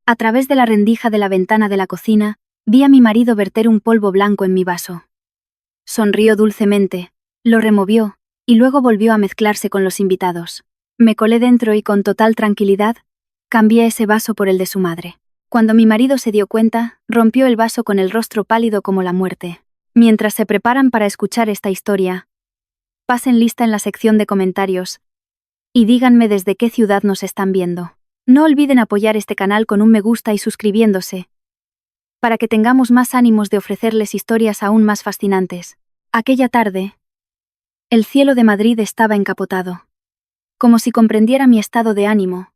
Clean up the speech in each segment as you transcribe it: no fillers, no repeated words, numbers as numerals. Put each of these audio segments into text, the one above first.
A través de la rendija de la ventana de la cocina, vi a mi marido verter un polvo blanco en mi vaso. Sonrió dulcemente, lo removió, y luego volvió a mezclarse con los invitados. Me colé dentro y con total tranquilidad, cambié ese vaso por el de su madre. Cuando mi marido se dio cuenta, rompió el vaso con el rostro pálido como la muerte. Mientras se preparan para escuchar esta historia, pasen lista en la sección de comentarios y díganme desde qué ciudad nos están viendo. No olviden apoyar este canal con un me gusta y suscribiéndose, para que tengamos más ánimos de ofrecerles historias aún más fascinantes. Aquella tarde, el cielo de Madrid estaba encapotado, como si comprendiera mi estado de ánimo,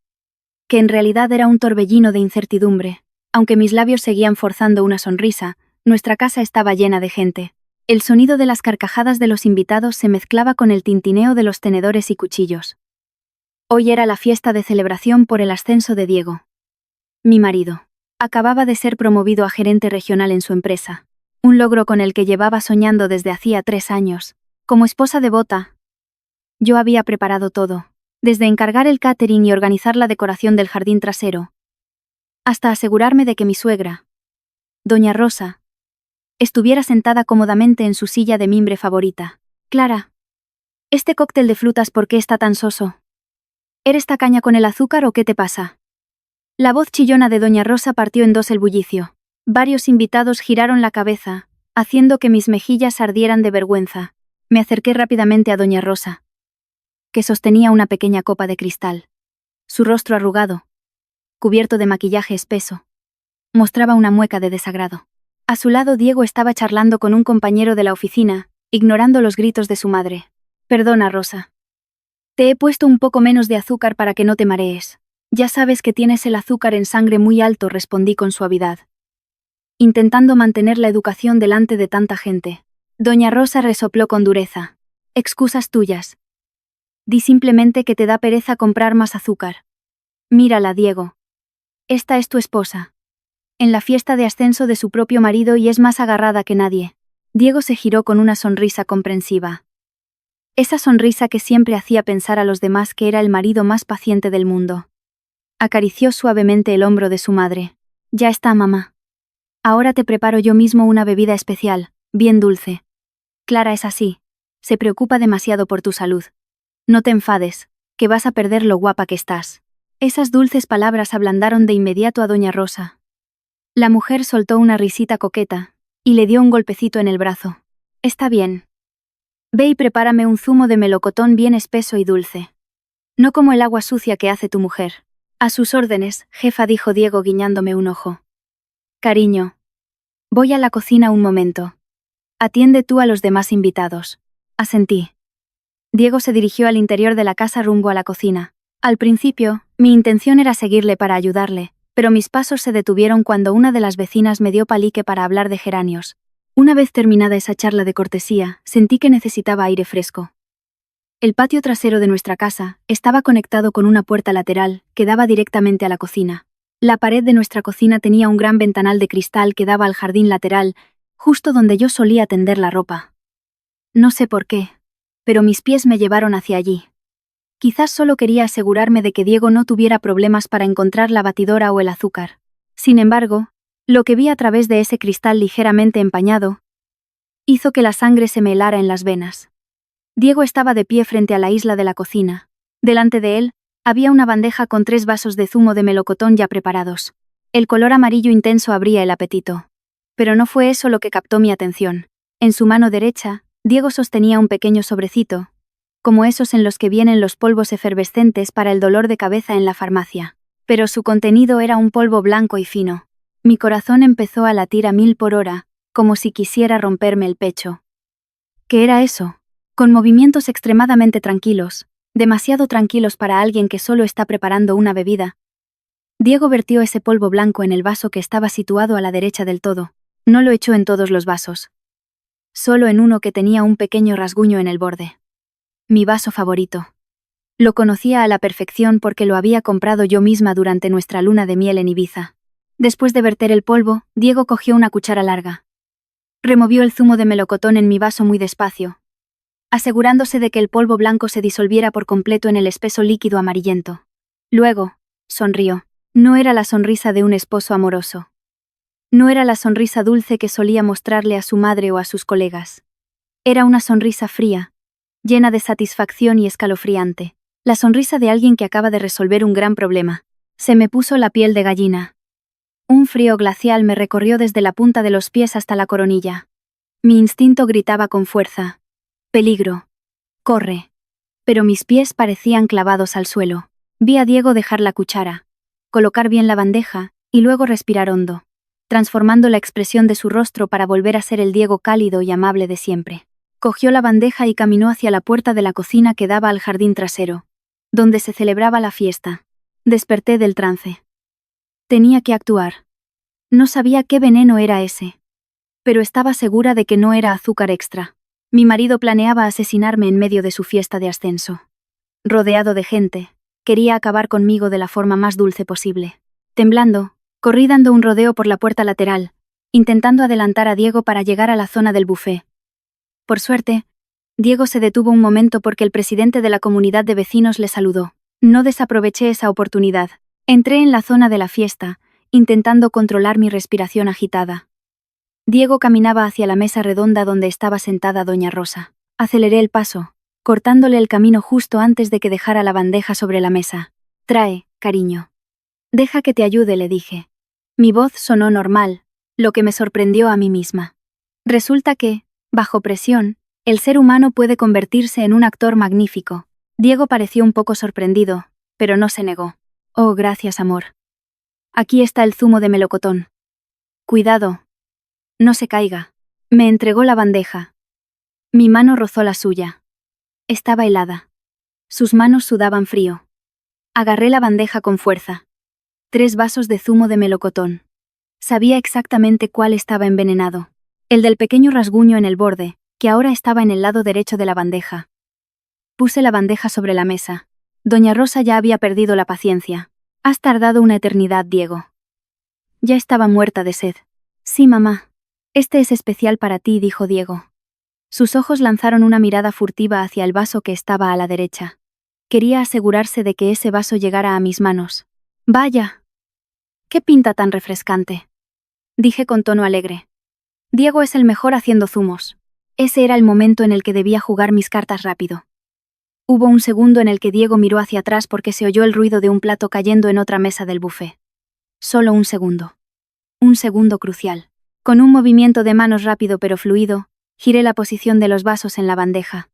que en realidad era un torbellino de incertidumbre. Aunque mis labios seguían forzando una sonrisa, nuestra casa estaba llena de gente. El sonido de las carcajadas de los invitados se mezclaba con el tintineo de los tenedores y cuchillos. Hoy era la fiesta de celebración por el ascenso de Diego. Mi marido acababa de ser promovido a gerente regional en su empresa, un logro con el que llevaba soñando desde hacía 3 años. Como esposa devota, yo había preparado todo, desde encargar el catering y organizar la decoración del jardín trasero, hasta asegurarme de que mi suegra, doña Rosa, estuviera sentada cómodamente en su silla de mimbre favorita. Clara, este cóctel de frutas, ¿por qué está tan soso? ¿Eres tacaña con el azúcar o qué te pasa? La voz chillona de doña Rosa partió en dos el bullicio. Varios invitados giraron la cabeza, haciendo que mis mejillas ardieran de vergüenza. Me acerqué rápidamente a doña Rosa, que sostenía una pequeña copa de cristal. Su rostro arrugado, cubierto de maquillaje espeso, mostraba una mueca de desagrado. A su lado Diego estaba charlando con un compañero de la oficina, ignorando los gritos de su madre. Perdona, Rosa. Te he puesto un poco menos de azúcar para que no te marees. Ya sabes que tienes el azúcar en sangre muy alto, respondí con suavidad, intentando mantener la educación delante de tanta gente. Doña Rosa resopló con dureza. Excusas tuyas. Di simplemente que te da pereza comprar más azúcar. Mírala, Diego. Esta es tu esposa, en la fiesta de ascenso de su propio marido, y es más agarrada que nadie. Diego se giró con una sonrisa comprensiva. Esa sonrisa que siempre hacía pensar a los demás que era el marido más paciente del mundo. Acarició suavemente el hombro de su madre. Ya está, mamá. Ahora te preparo yo mismo una bebida especial, bien dulce. Clara es así. Se preocupa demasiado por tu salud. No te enfades, que vas a perder lo guapa que estás. Esas dulces palabras ablandaron de inmediato a doña Rosa. La mujer soltó una risita coqueta y le dio un golpecito en el brazo. Está bien. Ve y prepárame un zumo de melocotón bien espeso y dulce. No como el agua sucia que hace tu mujer. A sus órdenes, jefa, dijo Diego guiñándome un ojo. Cariño. Voy a la cocina un momento. Atiende tú a los demás invitados. Asentí. Diego se dirigió al interior de la casa rumbo a la cocina. Al principio, mi intención era seguirle para ayudarle, pero mis pasos se detuvieron cuando una de las vecinas me dio palique para hablar de geranios. Una vez terminada esa charla de cortesía, sentí que necesitaba aire fresco. El patio trasero de nuestra casa estaba conectado con una puerta lateral que daba directamente a la cocina. La pared de nuestra cocina tenía un gran ventanal de cristal que daba al jardín lateral, justo donde yo solía tender la ropa. No sé por qué, pero mis pies me llevaron hacia allí. Quizás solo quería asegurarme de que Diego no tuviera problemas para encontrar la batidora o el azúcar. Sin embargo, lo que vi a través de ese cristal ligeramente empañado hizo que la sangre se me helara en las venas. Diego estaba de pie frente a la isla de la cocina. Delante de él, había una bandeja con 3 vasos de zumo de melocotón ya preparados. El color amarillo intenso abría el apetito. Pero no fue eso lo que captó mi atención. En su mano derecha, Diego sostenía un pequeño sobrecito, como esos en los que vienen los polvos efervescentes para el dolor de cabeza en la farmacia. Pero su contenido era un polvo blanco y fino. Mi corazón empezó a latir a 1000 por hora, como si quisiera romperme el pecho. ¿Qué era eso? Con movimientos extremadamente tranquilos, demasiado tranquilos para alguien que solo está preparando una bebida, Diego vertió ese polvo blanco en el vaso que estaba situado a la derecha del todo. No lo echó en todos los vasos. Solo en uno que tenía un pequeño rasguño en el borde. Mi vaso favorito. Lo conocía a la perfección porque lo había comprado yo misma durante nuestra luna de miel en Ibiza. Después de verter el polvo, Diego cogió una cuchara larga. Removió el zumo de melocotón en mi vaso muy despacio, asegurándose de que el polvo blanco se disolviera por completo en el espeso líquido amarillento. Luego, sonrió. No era la sonrisa de un esposo amoroso. No era la sonrisa dulce que solía mostrarle a su madre o a sus colegas. Era una sonrisa fría, llena de satisfacción y escalofriante. La sonrisa de alguien que acaba de resolver un gran problema. Se me puso la piel de gallina. Un frío glacial me recorrió desde la punta de los pies hasta la coronilla. Mi instinto gritaba con fuerza: «Peligro. Corre». Pero mis pies parecían clavados al suelo. Vi a Diego dejar la cuchara, colocar bien la bandeja, y luego respirar hondo, transformando la expresión de su rostro para volver a ser el Diego cálido y amable de siempre. Cogió la bandeja y caminó hacia la puerta de la cocina que daba al jardín trasero, donde se celebraba la fiesta. Desperté del trance. Tenía que actuar. No sabía qué veneno era ese, pero estaba segura de que no era azúcar extra. Mi marido planeaba asesinarme en medio de su fiesta de ascenso. Rodeado de gente, quería acabar conmigo de la forma más dulce posible. Temblando, corrí dando un rodeo por la puerta lateral, intentando adelantar a Diego para llegar a la zona del buffet. Por suerte, Diego se detuvo un momento porque el presidente de la comunidad de vecinos le saludó. No desaproveché esa oportunidad. Entré en la zona de la fiesta, intentando controlar mi respiración agitada. Diego caminaba hacia la mesa redonda donde estaba sentada doña Rosa. Aceleré el paso, cortándole el camino justo antes de que dejara la bandeja sobre la mesa. «Trae, cariño». «Deja que te ayude», le dije. Mi voz sonó normal, lo que me sorprendió a mí misma. Resulta que, bajo presión, el ser humano puede convertirse en un actor magnífico. Diego pareció un poco sorprendido, pero no se negó. «Oh, gracias, amor. Aquí está el zumo de melocotón. Cuidado. No se caiga». Me entregó la bandeja. Mi mano rozó la suya. Estaba helada. Sus manos sudaban frío. Agarré la bandeja con fuerza. 3 vasos de zumo de melocotón. Sabía exactamente cuál estaba envenenado. El del pequeño rasguño en el borde, que ahora estaba en el lado derecho de la bandeja. Puse la bandeja sobre la mesa. Doña Rosa ya había perdido la paciencia. «Has tardado una eternidad, Diego». Ya estaba muerta de sed. «Sí, mamá. Este es especial para ti», dijo Diego. Sus ojos lanzaron una mirada furtiva hacia el vaso que estaba a la derecha. Quería asegurarse de que ese vaso llegara a mis manos. «Vaya. ¿Qué pinta tan refrescante?», dije con tono alegre. Diego es el mejor haciendo zumos. Ese era el momento en el que debía jugar mis cartas rápido. Hubo un segundo en el que Diego miró hacia atrás porque se oyó el ruido de un plato cayendo en otra mesa del buffet. Solo un segundo. Un segundo crucial. Con un movimiento de manos rápido pero fluido, giré la posición de los vasos en la bandeja.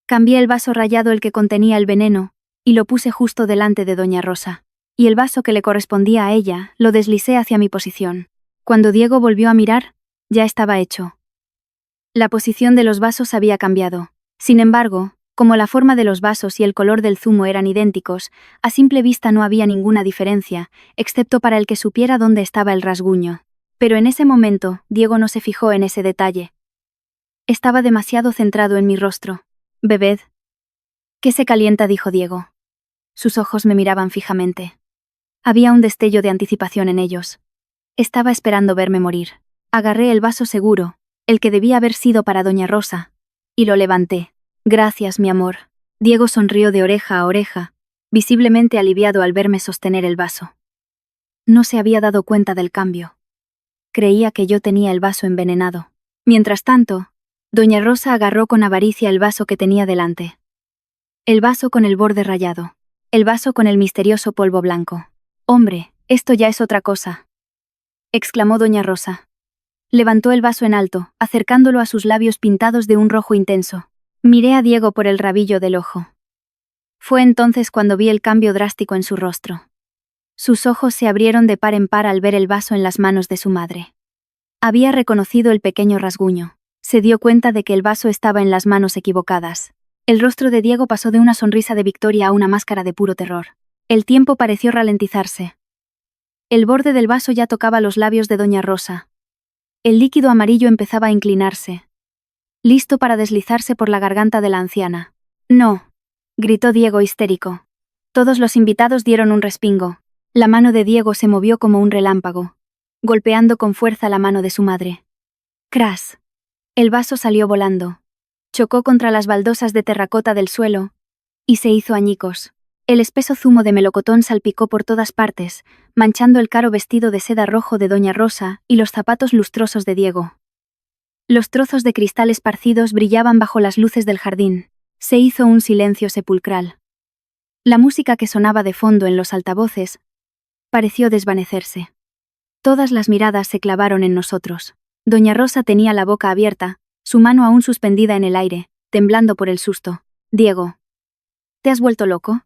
Cambié el vaso rayado, el que contenía el veneno, y lo puse justo delante de doña Rosa. Y el vaso que le correspondía a ella, lo deslicé hacia mi posición. Cuando Diego volvió a mirar, ya estaba hecho. La posición de los vasos había cambiado. Sin embargo, como la forma de los vasos y el color del zumo eran idénticos, a simple vista no había ninguna diferencia, excepto para el que supiera dónde estaba el rasguño. Pero en ese momento, Diego no se fijó en ese detalle. Estaba demasiado centrado en mi rostro. «Bebed». «¿Qué se calienta?», dijo Diego. Sus ojos me miraban fijamente. Había un destello de anticipación en ellos. Estaba esperando verme morir. Agarré el vaso seguro, el que debía haber sido para doña Rosa, y lo levanté. «Gracias, mi amor». Diego sonrió de oreja a oreja, visiblemente aliviado al verme sostener el vaso. No se había dado cuenta del cambio. Creía que yo tenía el vaso envenenado. Mientras tanto, doña Rosa agarró con avaricia el vaso que tenía delante. El vaso con el borde rayado. El vaso con el misterioso polvo blanco. «Hombre, esto ya es otra cosa», exclamó doña Rosa. Levantó el vaso en alto, acercándolo a sus labios pintados de un rojo intenso. Miré a Diego por el rabillo del ojo. Fue entonces cuando vi el cambio drástico en su rostro. Sus ojos se abrieron de par en par al ver el vaso en las manos de su madre. Había reconocido el pequeño rasguño. Se dio cuenta de que el vaso estaba en las manos equivocadas. El rostro de Diego pasó de una sonrisa de victoria a una máscara de puro terror. El tiempo pareció ralentizarse. El borde del vaso ya tocaba los labios de doña Rosa. El líquido amarillo empezaba a inclinarse, listo para deslizarse por la garganta de la anciana. «No», gritó Diego histérico. Todos los invitados dieron un respingo. La mano de Diego se movió como un relámpago, golpeando con fuerza la mano de su madre. «Cras». El vaso salió volando. Chocó contra las baldosas de terracota del suelo y se hizo añicos. El espeso zumo de melocotón salpicó por todas partes, manchando el caro vestido de seda rojo de doña Rosa y los zapatos lustrosos de Diego. Los trozos de cristal esparcidos brillaban bajo las luces del jardín. Se hizo un silencio sepulcral. La música que sonaba de fondo en los altavoces pareció desvanecerse. Todas las miradas se clavaron en nosotros. Doña Rosa tenía la boca abierta, su mano aún suspendida en el aire, temblando por el susto. «Diego, ¿te has vuelto loco?».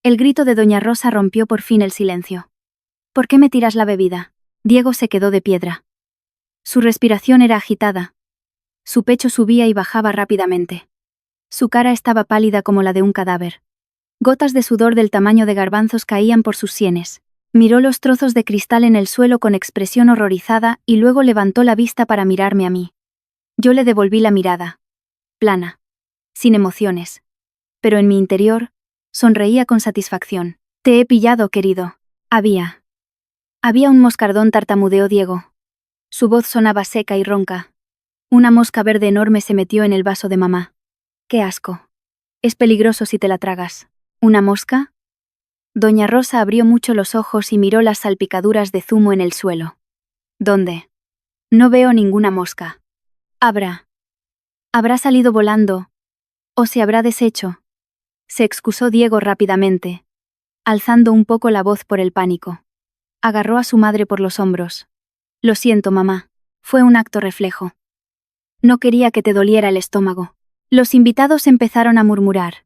El grito de doña Rosa rompió por fin el silencio. «¿Por qué me tiras la bebida?». Diego se quedó de piedra. Su respiración era agitada. Su pecho subía y bajaba rápidamente. Su cara estaba pálida como la de un cadáver. Gotas de sudor del tamaño de garbanzos caían por sus sienes. Miró los trozos de cristal en el suelo con expresión horrorizada y luego levantó la vista para mirarme a mí. Yo le devolví la mirada. Plana. Sin emociones. Pero en mi interior, sonreía con satisfacción. «Te he pillado, querido». Había un moscardón, tartamudeó Diego. Su voz sonaba seca y ronca. Una mosca verde enorme se metió en el vaso de mamá. «Qué asco. Es peligroso si te la tragas». «¿Una mosca?». Doña Rosa abrió mucho los ojos y miró las salpicaduras de zumo en el suelo. «¿Dónde?». «No veo ninguna mosca». Habrá salido volando. O se habrá deshecho. Se excusó Diego rápidamente, alzando un poco la voz por el pánico. Agarró a su madre por los hombros. «Lo siento, mamá. Fue un acto reflejo. No quería que te doliera el estómago». Los invitados empezaron a murmurar.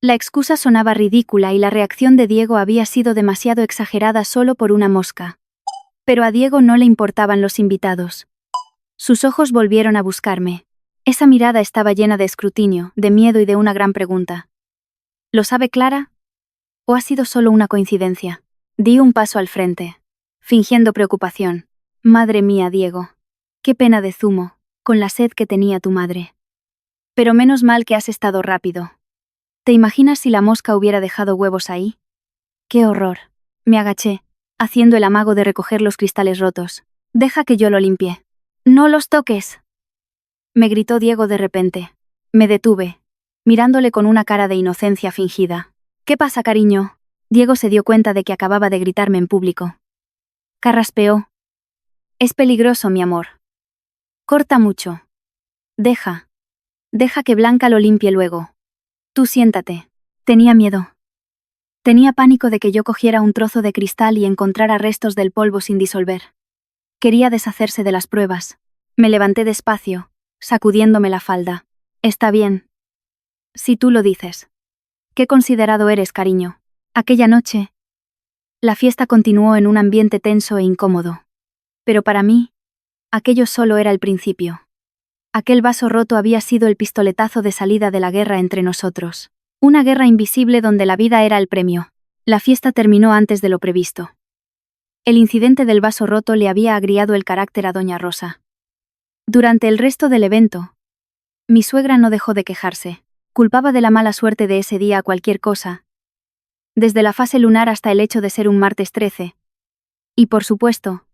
La excusa sonaba ridícula y la reacción de Diego había sido demasiado exagerada solo por una mosca. Pero a Diego no le importaban los invitados. Sus ojos volvieron a buscarme. Esa mirada estaba llena de escrutinio, de miedo y de una gran pregunta. ¿Lo sabe Clara? ¿O ha sido solo una coincidencia? Di un paso al frente, fingiendo preocupación. «Madre mía, Diego. Qué pena de zumo, con la sed que tenía tu madre. Pero menos mal que has estado rápido. ¿Te imaginas si la mosca hubiera dejado huevos ahí?». «Qué horror». Me agaché, haciendo el amago de recoger los cristales rotos. «Deja que yo lo limpie». «No los toques», me gritó Diego de repente. Me detuve, mirándole con una cara de inocencia fingida. «¿Qué pasa, cariño?». Diego se dio cuenta de que acababa de gritarme en público. Carraspeó. «Es peligroso, mi amor. Corta mucho. Deja que Blanca lo limpie luego. Tú siéntate». Tenía miedo. Tenía pánico de que yo cogiera un trozo de cristal y encontrara restos del polvo sin disolver. Quería deshacerse de las pruebas. Me levanté despacio, sacudiéndome la falda. «Está bien. Si tú lo dices». «Qué considerado eres, cariño». Aquella noche, la fiesta continuó en un ambiente tenso e incómodo. Pero para mí, aquello solo era el principio. Aquel vaso roto había sido el pistoletazo de salida de la guerra entre nosotros. Una guerra invisible donde la vida era el premio. La fiesta terminó antes de lo previsto. El incidente del vaso roto le había agriado el carácter a doña Rosa. Durante el resto del evento, mi suegra no dejó de quejarse. Culpaba de la mala suerte de ese día a cualquier cosa, desde la fase lunar hasta el hecho de ser un martes 13. Y por supuesto,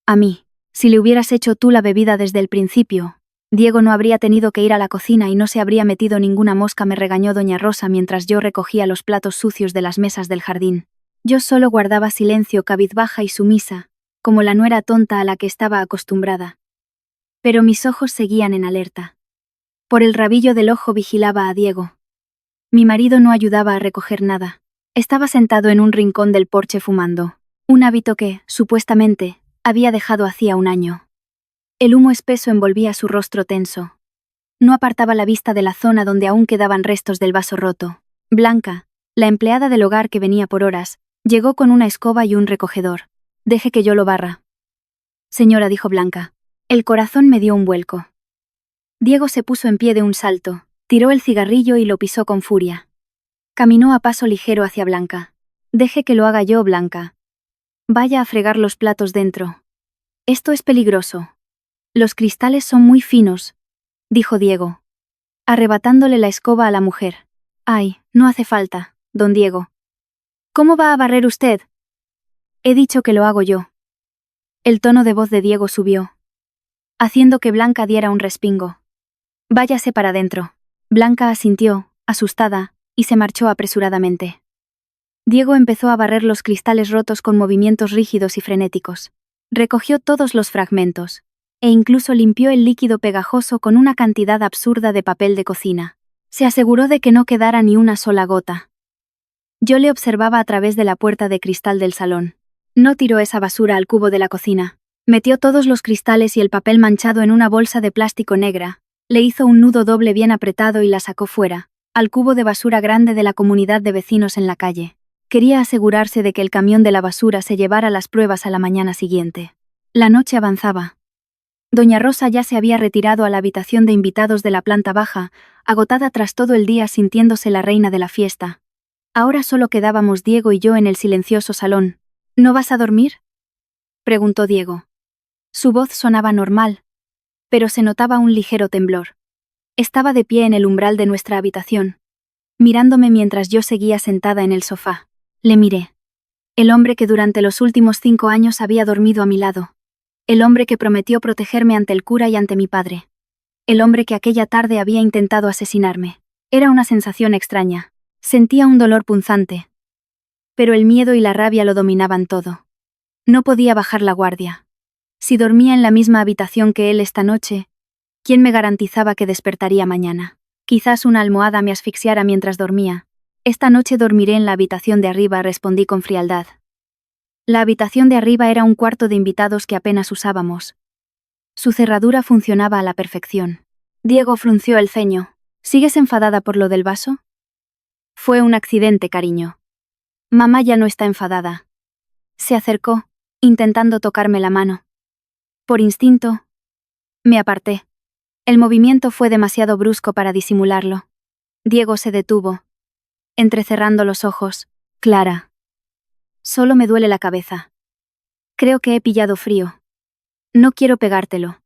a mí. Si le hubieras hecho tú la bebida desde el principio, Diego no habría tenido que ir a la cocina y no se habría metido ninguna mosca, me regañó doña Rosa mientras yo recogía los platos sucios de las mesas del jardín. Yo solo guardaba silencio, cabizbaja y sumisa, como la nuera tonta a la que estaba acostumbrada. Pero mis ojos seguían en alerta. Por el rabillo del ojo vigilaba a Diego. Mi marido no ayudaba a recoger nada. Estaba sentado en un rincón del porche fumando, un hábito que, supuestamente, había dejado hacía un año. El humo espeso envolvía su rostro tenso. No apartaba la vista de la zona donde aún quedaban restos del vaso roto. Blanca, la empleada del hogar que venía por horas, llegó con una escoba y un recogedor. «Deje que yo lo barra». «Señora», dijo Blanca. El corazón me dio un vuelco. Diego se puso en pie de un salto, tiró el cigarrillo y lo pisó con furia. Caminó a paso ligero hacia Blanca. «Deje que lo haga yo, Blanca. Vaya a fregar los platos dentro. Esto es peligroso. Los cristales son muy finos», dijo Diego, arrebatándole la escoba a la mujer. «Ay, no hace falta, don Diego». «¿Cómo va a barrer usted?». «He dicho que lo hago yo». El tono de voz de Diego subió, haciendo que Blanca diera un respingo. «Váyase para dentro». Blanca asintió, asustada, y se marchó apresuradamente. Diego empezó a barrer los cristales rotos con movimientos rígidos y frenéticos. Recogió todos los fragmentos, e incluso limpió el líquido pegajoso con una cantidad absurda de papel de cocina. Se aseguró de que no quedara ni una sola gota. Yo le observaba a través de la puerta de cristal del salón. No tiró esa basura al cubo de la cocina. Metió todos los cristales y el papel manchado en una bolsa de plástico negra, le hizo un nudo doble bien apretado y la sacó fuera, al cubo de basura grande de la comunidad de vecinos en la calle. Quería asegurarse de que el camión de la basura se llevara las pruebas a la mañana siguiente. La noche avanzaba. Doña Rosa ya se había retirado a la habitación de invitados de la planta baja, agotada tras todo el día sintiéndose la reina de la fiesta. Ahora solo quedábamos Diego y yo en el silencioso salón. ¿No vas a dormir?, preguntó Diego. Su voz sonaba normal, pero se notaba un ligero temblor. Estaba de pie en el umbral de nuestra habitación, mirándome mientras yo seguía sentada en el sofá. Le miré. El hombre que durante los últimos 5 años había dormido a mi lado. El hombre que prometió protegerme ante el cura y ante mi padre. El hombre que aquella tarde había intentado asesinarme. Era una sensación extraña. Sentía un dolor punzante. Pero el miedo y la rabia lo dominaban todo. No podía bajar la guardia. Si dormía en la misma habitación que él esta noche, ¿quién me garantizaba que despertaría mañana? Quizás una almohada me asfixiara mientras dormía. Esta noche dormiré en la habitación de arriba, respondí con frialdad. La habitación de arriba era un cuarto de invitados que apenas usábamos. Su cerradura funcionaba a la perfección. Diego frunció el ceño. ¿Sigues enfadada por lo del vaso? Fue un accidente, cariño. Mamá ya no está enfadada. Se acercó, intentando tocarme la mano. Por instinto, me aparté. El movimiento fue demasiado brusco para disimularlo. Diego se detuvo, entrecerrando los ojos. Clara. Solo me duele la cabeza. Creo que he pillado frío. No quiero pegártelo.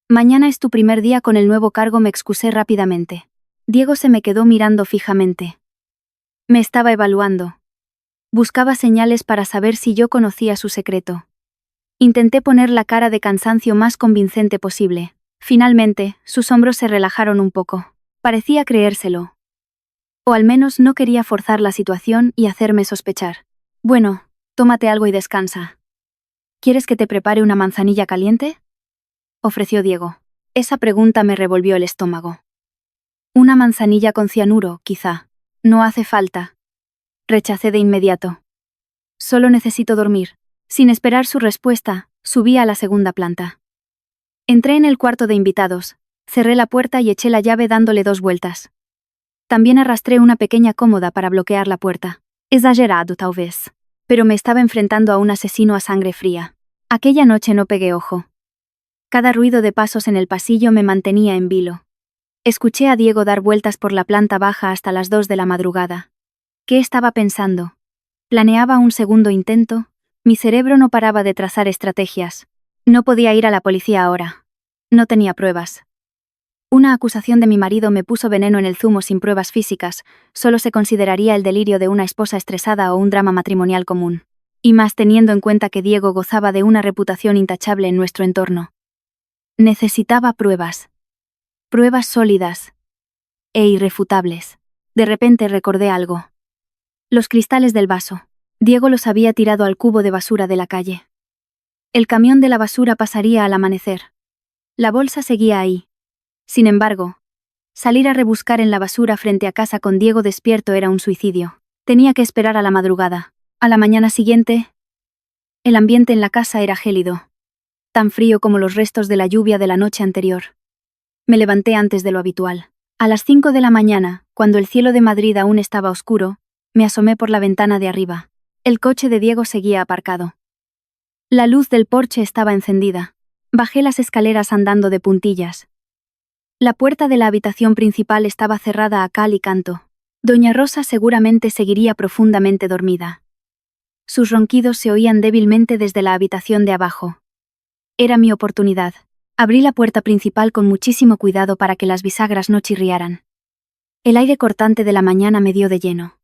Mañana es tu primer día con el nuevo cargo, me excusé rápidamente. Diego se me quedó mirando fijamente. Me estaba evaluando. Buscaba señales para saber si yo conocía su secreto. Intenté poner la cara de cansancio más convincente posible. Finalmente, sus hombros se relajaron un poco. Parecía creérselo. O al menos no quería forzar la situación y hacerme sospechar. Bueno, tómate algo y descansa. ¿Quieres que te prepare una manzanilla caliente?, ofreció Diego. Esa pregunta me revolvió el estómago. Una manzanilla con cianuro, quizá. No hace falta. Rechacé de inmediato. Solo necesito dormir. Sin esperar su respuesta, subí a la segunda planta. Entré en el cuarto de invitados, cerré la puerta y eché la llave dándole 2 vueltas. También arrastré una pequeña cómoda para bloquear la puerta. Exagerado, tal vez. Pero me estaba enfrentando a un asesino a sangre fría. Aquella noche no pegué ojo. Cada ruido de pasos en el pasillo me mantenía en vilo. Escuché a Diego dar vueltas por la planta baja hasta las 2 de la madrugada. ¿Qué estaba pensando? Planeaba un segundo intento. Mi cerebro no paraba de trazar estrategias. No podía ir a la policía ahora. No tenía pruebas. Una acusación de mi marido me puso veneno en el zumo sin pruebas físicas, solo se consideraría el delirio de una esposa estresada o un drama matrimonial común. Y más teniendo en cuenta que Diego gozaba de una reputación intachable en nuestro entorno. Necesitaba pruebas. Pruebas sólidas. E irrefutables. De repente recordé algo. Los cristales del vaso. Diego los había tirado al cubo de basura de la calle. El camión de la basura pasaría al amanecer. La bolsa seguía ahí. Sin embargo, salir a rebuscar en la basura frente a casa con Diego despierto era un suicidio. Tenía que esperar a la madrugada. A la mañana siguiente, el ambiente en la casa era gélido. Tan frío como los restos de la lluvia de la noche anterior. Me levanté antes de lo habitual. A las 5 de la mañana, cuando el cielo de Madrid aún estaba oscuro, me asomé por la ventana de arriba. El coche de Diego seguía aparcado. La luz del porche estaba encendida. Bajé las escaleras andando de puntillas. La puerta de la habitación principal estaba cerrada a cal y canto. Doña Rosa seguramente seguiría profundamente dormida. Sus ronquidos se oían débilmente desde la habitación de abajo. Era mi oportunidad. Abrí la puerta principal con muchísimo cuidado para que las bisagras no chirriaran. El aire cortante de la mañana me dio de lleno.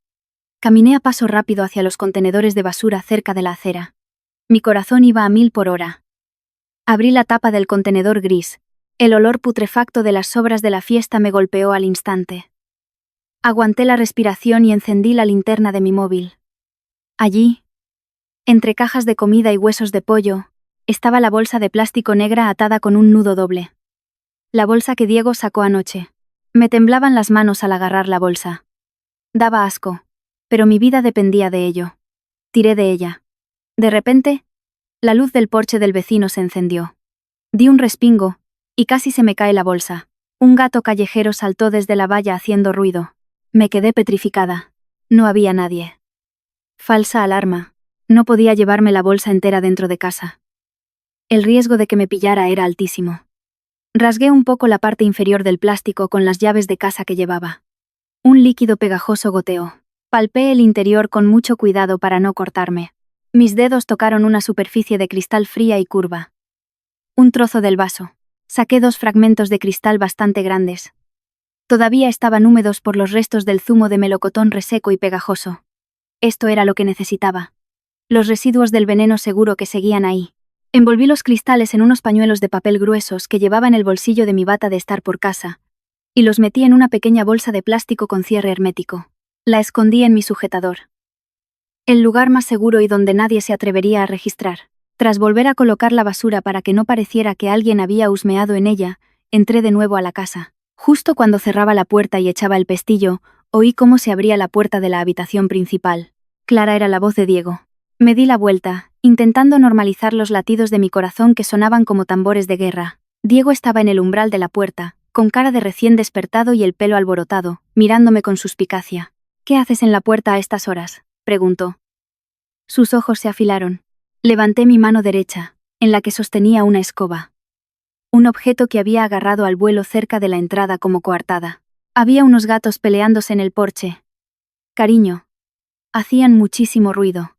Caminé a paso rápido hacia los contenedores de basura cerca de la acera. Mi corazón iba a 1000 por hora. Abrí la tapa del contenedor gris. El olor putrefacto de las sobras de la fiesta me golpeó al instante. Aguanté la respiración y encendí la linterna de mi móvil. Allí, entre cajas de comida y huesos de pollo, estaba la bolsa de plástico negra atada con un nudo doble. La bolsa que Diego sacó anoche. Me temblaban las manos al agarrar la bolsa. Daba asco, pero mi vida dependía de ello. Tiré de ella. De repente, la luz del porche del vecino se encendió. Di un respingo, y casi se me cae la bolsa. Un gato callejero saltó desde la valla haciendo ruido. Me quedé petrificada. No había nadie. Falsa alarma. No podía llevarme la bolsa entera dentro de casa. El riesgo de que me pillara era altísimo. Rasgué un poco la parte inferior del plástico con las llaves de casa que llevaba. Un líquido pegajoso goteó. Palpé el interior con mucho cuidado para no cortarme. Mis dedos tocaron una superficie de cristal fría y curva. Un trozo del vaso. Saqué 2 fragmentos de cristal bastante grandes. Todavía estaban húmedos por los restos del zumo de melocotón reseco y pegajoso. Esto era lo que necesitaba. Los residuos del veneno seguro que seguían ahí. Envolví los cristales en unos pañuelos de papel gruesos que llevaba en el bolsillo de mi bata de estar por casa, y los metí en una pequeña bolsa de plástico con cierre hermético. La escondí en mi sujetador. El lugar más seguro y donde nadie se atrevería a registrar. Tras volver a colocar la basura para que no pareciera que alguien había husmeado en ella, entré de nuevo a la casa. Justo cuando cerraba la puerta y echaba el pestillo, oí cómo se abría la puerta de la habitación principal. Clara era la voz de Diego. Me di la vuelta, intentando normalizar los latidos de mi corazón que sonaban como tambores de guerra. Diego estaba en el umbral de la puerta, con cara de recién despertado y el pelo alborotado, mirándome con suspicacia. «¿Qué haces en la puerta a estas horas?», preguntó. Sus ojos se afilaron. Levanté mi mano derecha, en la que sostenía una escoba. Un objeto que había agarrado al vuelo cerca de la entrada como coartada. Había unos gatos peleándose en el porche. «Cariño». Hacían muchísimo ruido.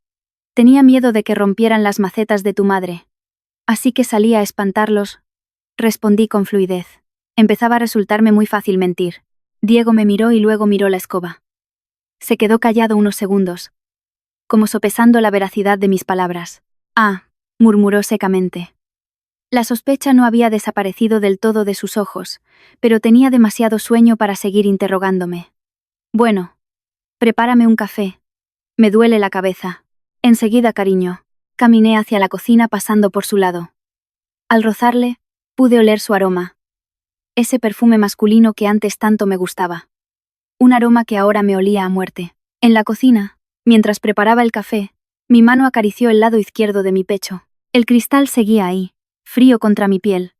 Tenía miedo de que rompieran las macetas de tu madre. Así que salí a espantarlos. Respondí con fluidez. Empezaba a resultarme muy fácil mentir. Diego me miró y luego miró la escoba. Se quedó callado unos segundos, como sopesando la veracidad de mis palabras. «Ah», murmuró secamente. La sospecha no había desaparecido del todo de sus ojos, pero tenía demasiado sueño para seguir interrogándome. «Bueno, prepárame un café. Me duele la cabeza». «Enseguida, cariño». Caminé hacia la cocina pasando por su lado. Al rozarle, pude oler su aroma. Ese perfume masculino que antes tanto me gustaba. Un aroma que ahora me olía a muerte. En la cocina, mientras preparaba el café, mi mano acarició el lado izquierdo de mi pecho. El cristal seguía ahí, frío contra mi piel.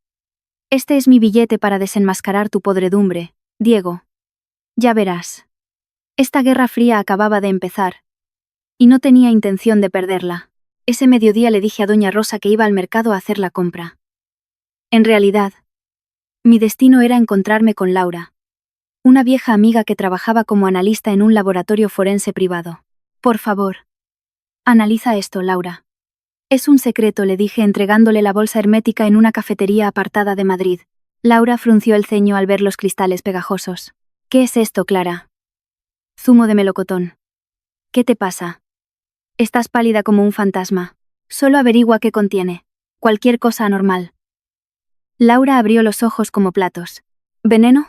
«Este es mi billete para desenmascarar tu podredumbre, Diego. Ya verás». Esta guerra fría acababa de empezar, y no tenía intención de perderla. Ese mediodía le dije a doña Rosa que iba al mercado a hacer la compra. En realidad, mi destino era encontrarme con Laura, una vieja amiga que trabajaba como analista en un laboratorio forense privado. «Por favor, analiza esto, Laura». «Es un secreto», le dije entregándole la bolsa hermética en una cafetería apartada de Madrid. Laura frunció el ceño al ver los cristales pegajosos. «¿Qué es esto, Clara?» «Zumo de melocotón». «¿Qué te pasa? Estás pálida como un fantasma. Solo averigua qué contiene. Cualquier cosa anormal». Laura abrió los ojos como platos. «¿Veneno?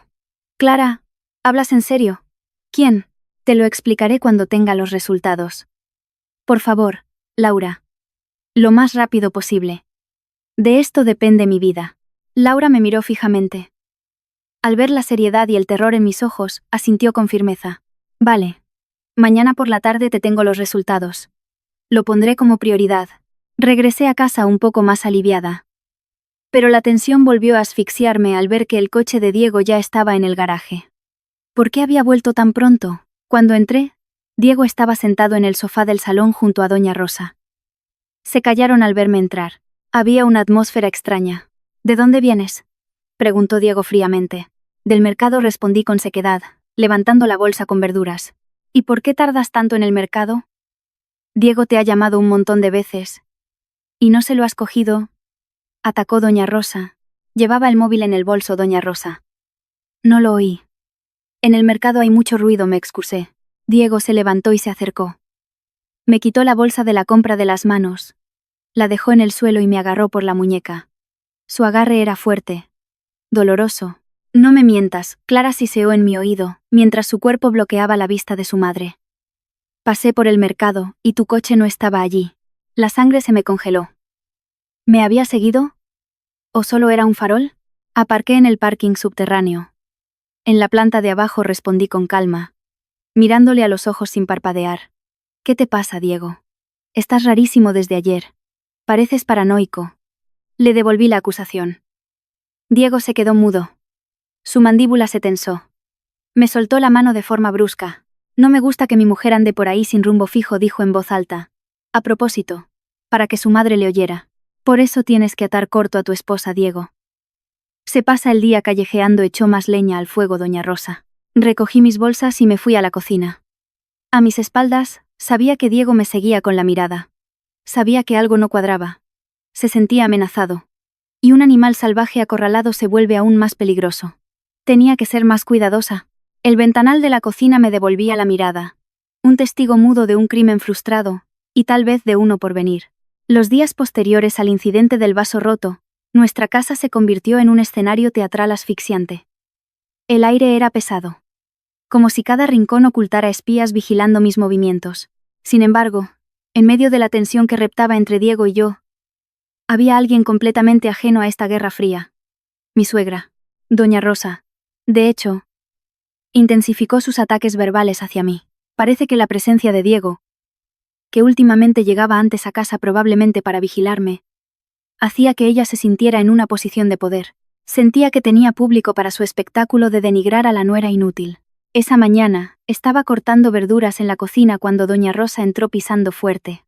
Clara, ¿hablas en serio? ¿Quién? Te lo explicaré cuando tenga los resultados. Por favor, Laura. Lo más rápido posible. De esto depende mi vida». Laura me miró fijamente. Al ver la seriedad y el terror en mis ojos, asintió con firmeza. «Vale. Mañana por la tarde te tengo los resultados. Lo pondré como prioridad». Regresé a casa un poco más aliviada. Pero la tensión volvió a asfixiarme al ver que el coche de Diego ya estaba en el garaje. ¿Por qué había vuelto tan pronto? Cuando entré, Diego estaba sentado en el sofá del salón junto a doña Rosa. Se callaron al verme entrar. Había una atmósfera extraña. «¿De dónde vienes?», preguntó Diego fríamente. «Del mercado», respondí con sequedad, levantando la bolsa con verduras. «¿Y por qué tardas tanto en el mercado? Diego te ha llamado un montón de veces. ¿Y no se lo has cogido?», atacó doña Rosa. Llevaba el móvil en el bolso doña Rosa. «No lo oí». «En el mercado hay mucho ruido», me excusé. Diego se levantó y se acercó. Me quitó la bolsa de la compra de las manos. La dejó en el suelo y me agarró por la muñeca. Su agarre era fuerte, doloroso. «No me mientas», Clara siseó en mi oído, mientras su cuerpo bloqueaba la vista de su madre. Pasé por el mercado, y tu coche no estaba allí. La sangre se me congeló. ¿Me había seguido? ¿O solo era un farol? Aparqué en el parking subterráneo. En la planta de abajo respondí con calma, mirándole a los ojos sin parpadear. ¿Qué te pasa, Diego? Estás rarísimo desde ayer. Pareces paranoico. Le devolví la acusación. Diego se quedó mudo. Su mandíbula se tensó. Me soltó la mano de forma brusca. No me gusta que mi mujer ande por ahí sin rumbo fijo, dijo en voz alta. A propósito, para que su madre le oyera. Por eso tienes que atar corto a tu esposa, Diego. Se pasa el día callejeando, echó más leña al fuego doña Rosa. Recogí mis bolsas y me fui a la cocina. A mis espaldas, sabía que Diego me seguía con la mirada. Sabía que algo no cuadraba. Se sentía amenazado. Y un animal salvaje acorralado se vuelve aún más peligroso. Tenía que ser más cuidadosa. El ventanal de la cocina me devolvía la mirada. Un testigo mudo de un crimen frustrado, y tal vez de uno por venir. Los días posteriores al incidente del vaso roto, nuestra casa se convirtió en un escenario teatral asfixiante. El aire era pesado. Como si cada rincón ocultara espías vigilando mis movimientos. Sin embargo, en medio de la tensión que reptaba entre Diego y yo, había alguien completamente ajeno a esta guerra fría. Mi suegra, doña Rosa. De hecho, intensificó sus ataques verbales hacia mí. Parece que la presencia de Diego, que últimamente llegaba antes a casa probablemente para vigilarme, hacía que ella se sintiera en una posición de poder. Sentía que tenía público para su espectáculo de denigrar a la nuera inútil. Esa mañana, estaba cortando verduras en la cocina cuando doña Rosa entró pisando fuerte.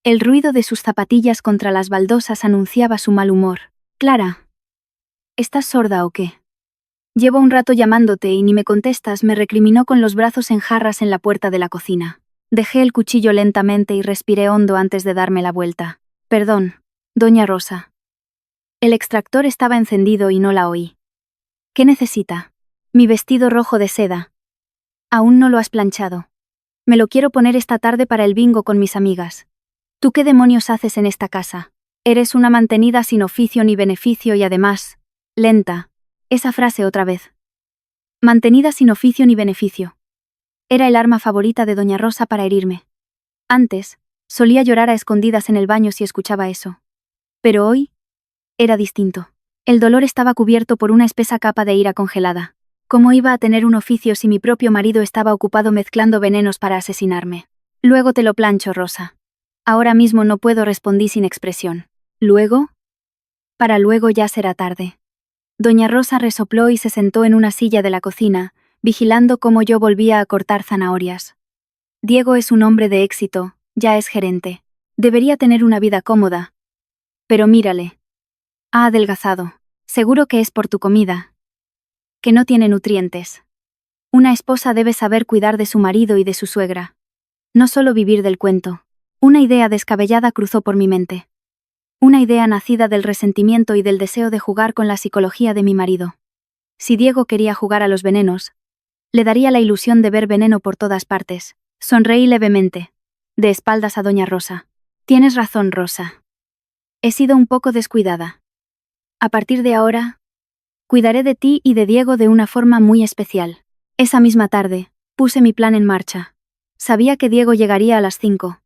El ruido de sus zapatillas contra las baldosas anunciaba su mal humor. Clara, ¿estás sorda o qué? Llevo un rato llamándote y ni me contestas, me recriminó con los brazos en jarras en la puerta de la cocina. Dejé el cuchillo lentamente y respiré hondo antes de darme la vuelta. Perdón, doña Rosa. El extractor estaba encendido y no la oí. ¿Qué necesita? Mi vestido rojo de seda. Aún no lo has planchado. Me lo quiero poner esta tarde para el bingo con mis amigas. ¿Tú qué demonios haces en esta casa? Eres una mantenida sin oficio ni beneficio y además, lenta. Esa frase otra vez. Mantenida sin oficio ni beneficio. Era el arma favorita de doña Rosa para herirme. Antes, solía llorar a escondidas en el baño si escuchaba eso. Pero hoy, era distinto. El dolor estaba cubierto por una espesa capa de ira congelada. ¿Cómo iba a tener un oficio si mi propio marido estaba ocupado mezclando venenos para asesinarme? Luego te lo plancho, Rosa. Ahora mismo no puedo, respondí sin expresión. ¿Luego? Para luego ya será tarde. Doña Rosa resopló y se sentó en una silla de la cocina, vigilando cómo yo volvía a cortar zanahorias. Diego es un hombre de éxito, ya es gerente. Debería tener una vida cómoda. Pero mírale. Ha adelgazado. Seguro que es por tu comida. Que no tiene nutrientes. Una esposa debe saber cuidar de su marido y de su suegra. No solo vivir del cuento. Una idea descabellada cruzó por mi mente. Una idea nacida del resentimiento y del deseo de jugar con la psicología de mi marido. Si Diego quería jugar a los venenos, le daría la ilusión de ver veneno por todas partes. Sonreí levemente, de espaldas a doña Rosa. Tienes razón, Rosa. He sido un poco descuidada. A partir de ahora, cuidaré de ti y de Diego de una forma muy especial. Esa misma tarde, puse mi plan en marcha. Sabía que Diego llegaría a las 5.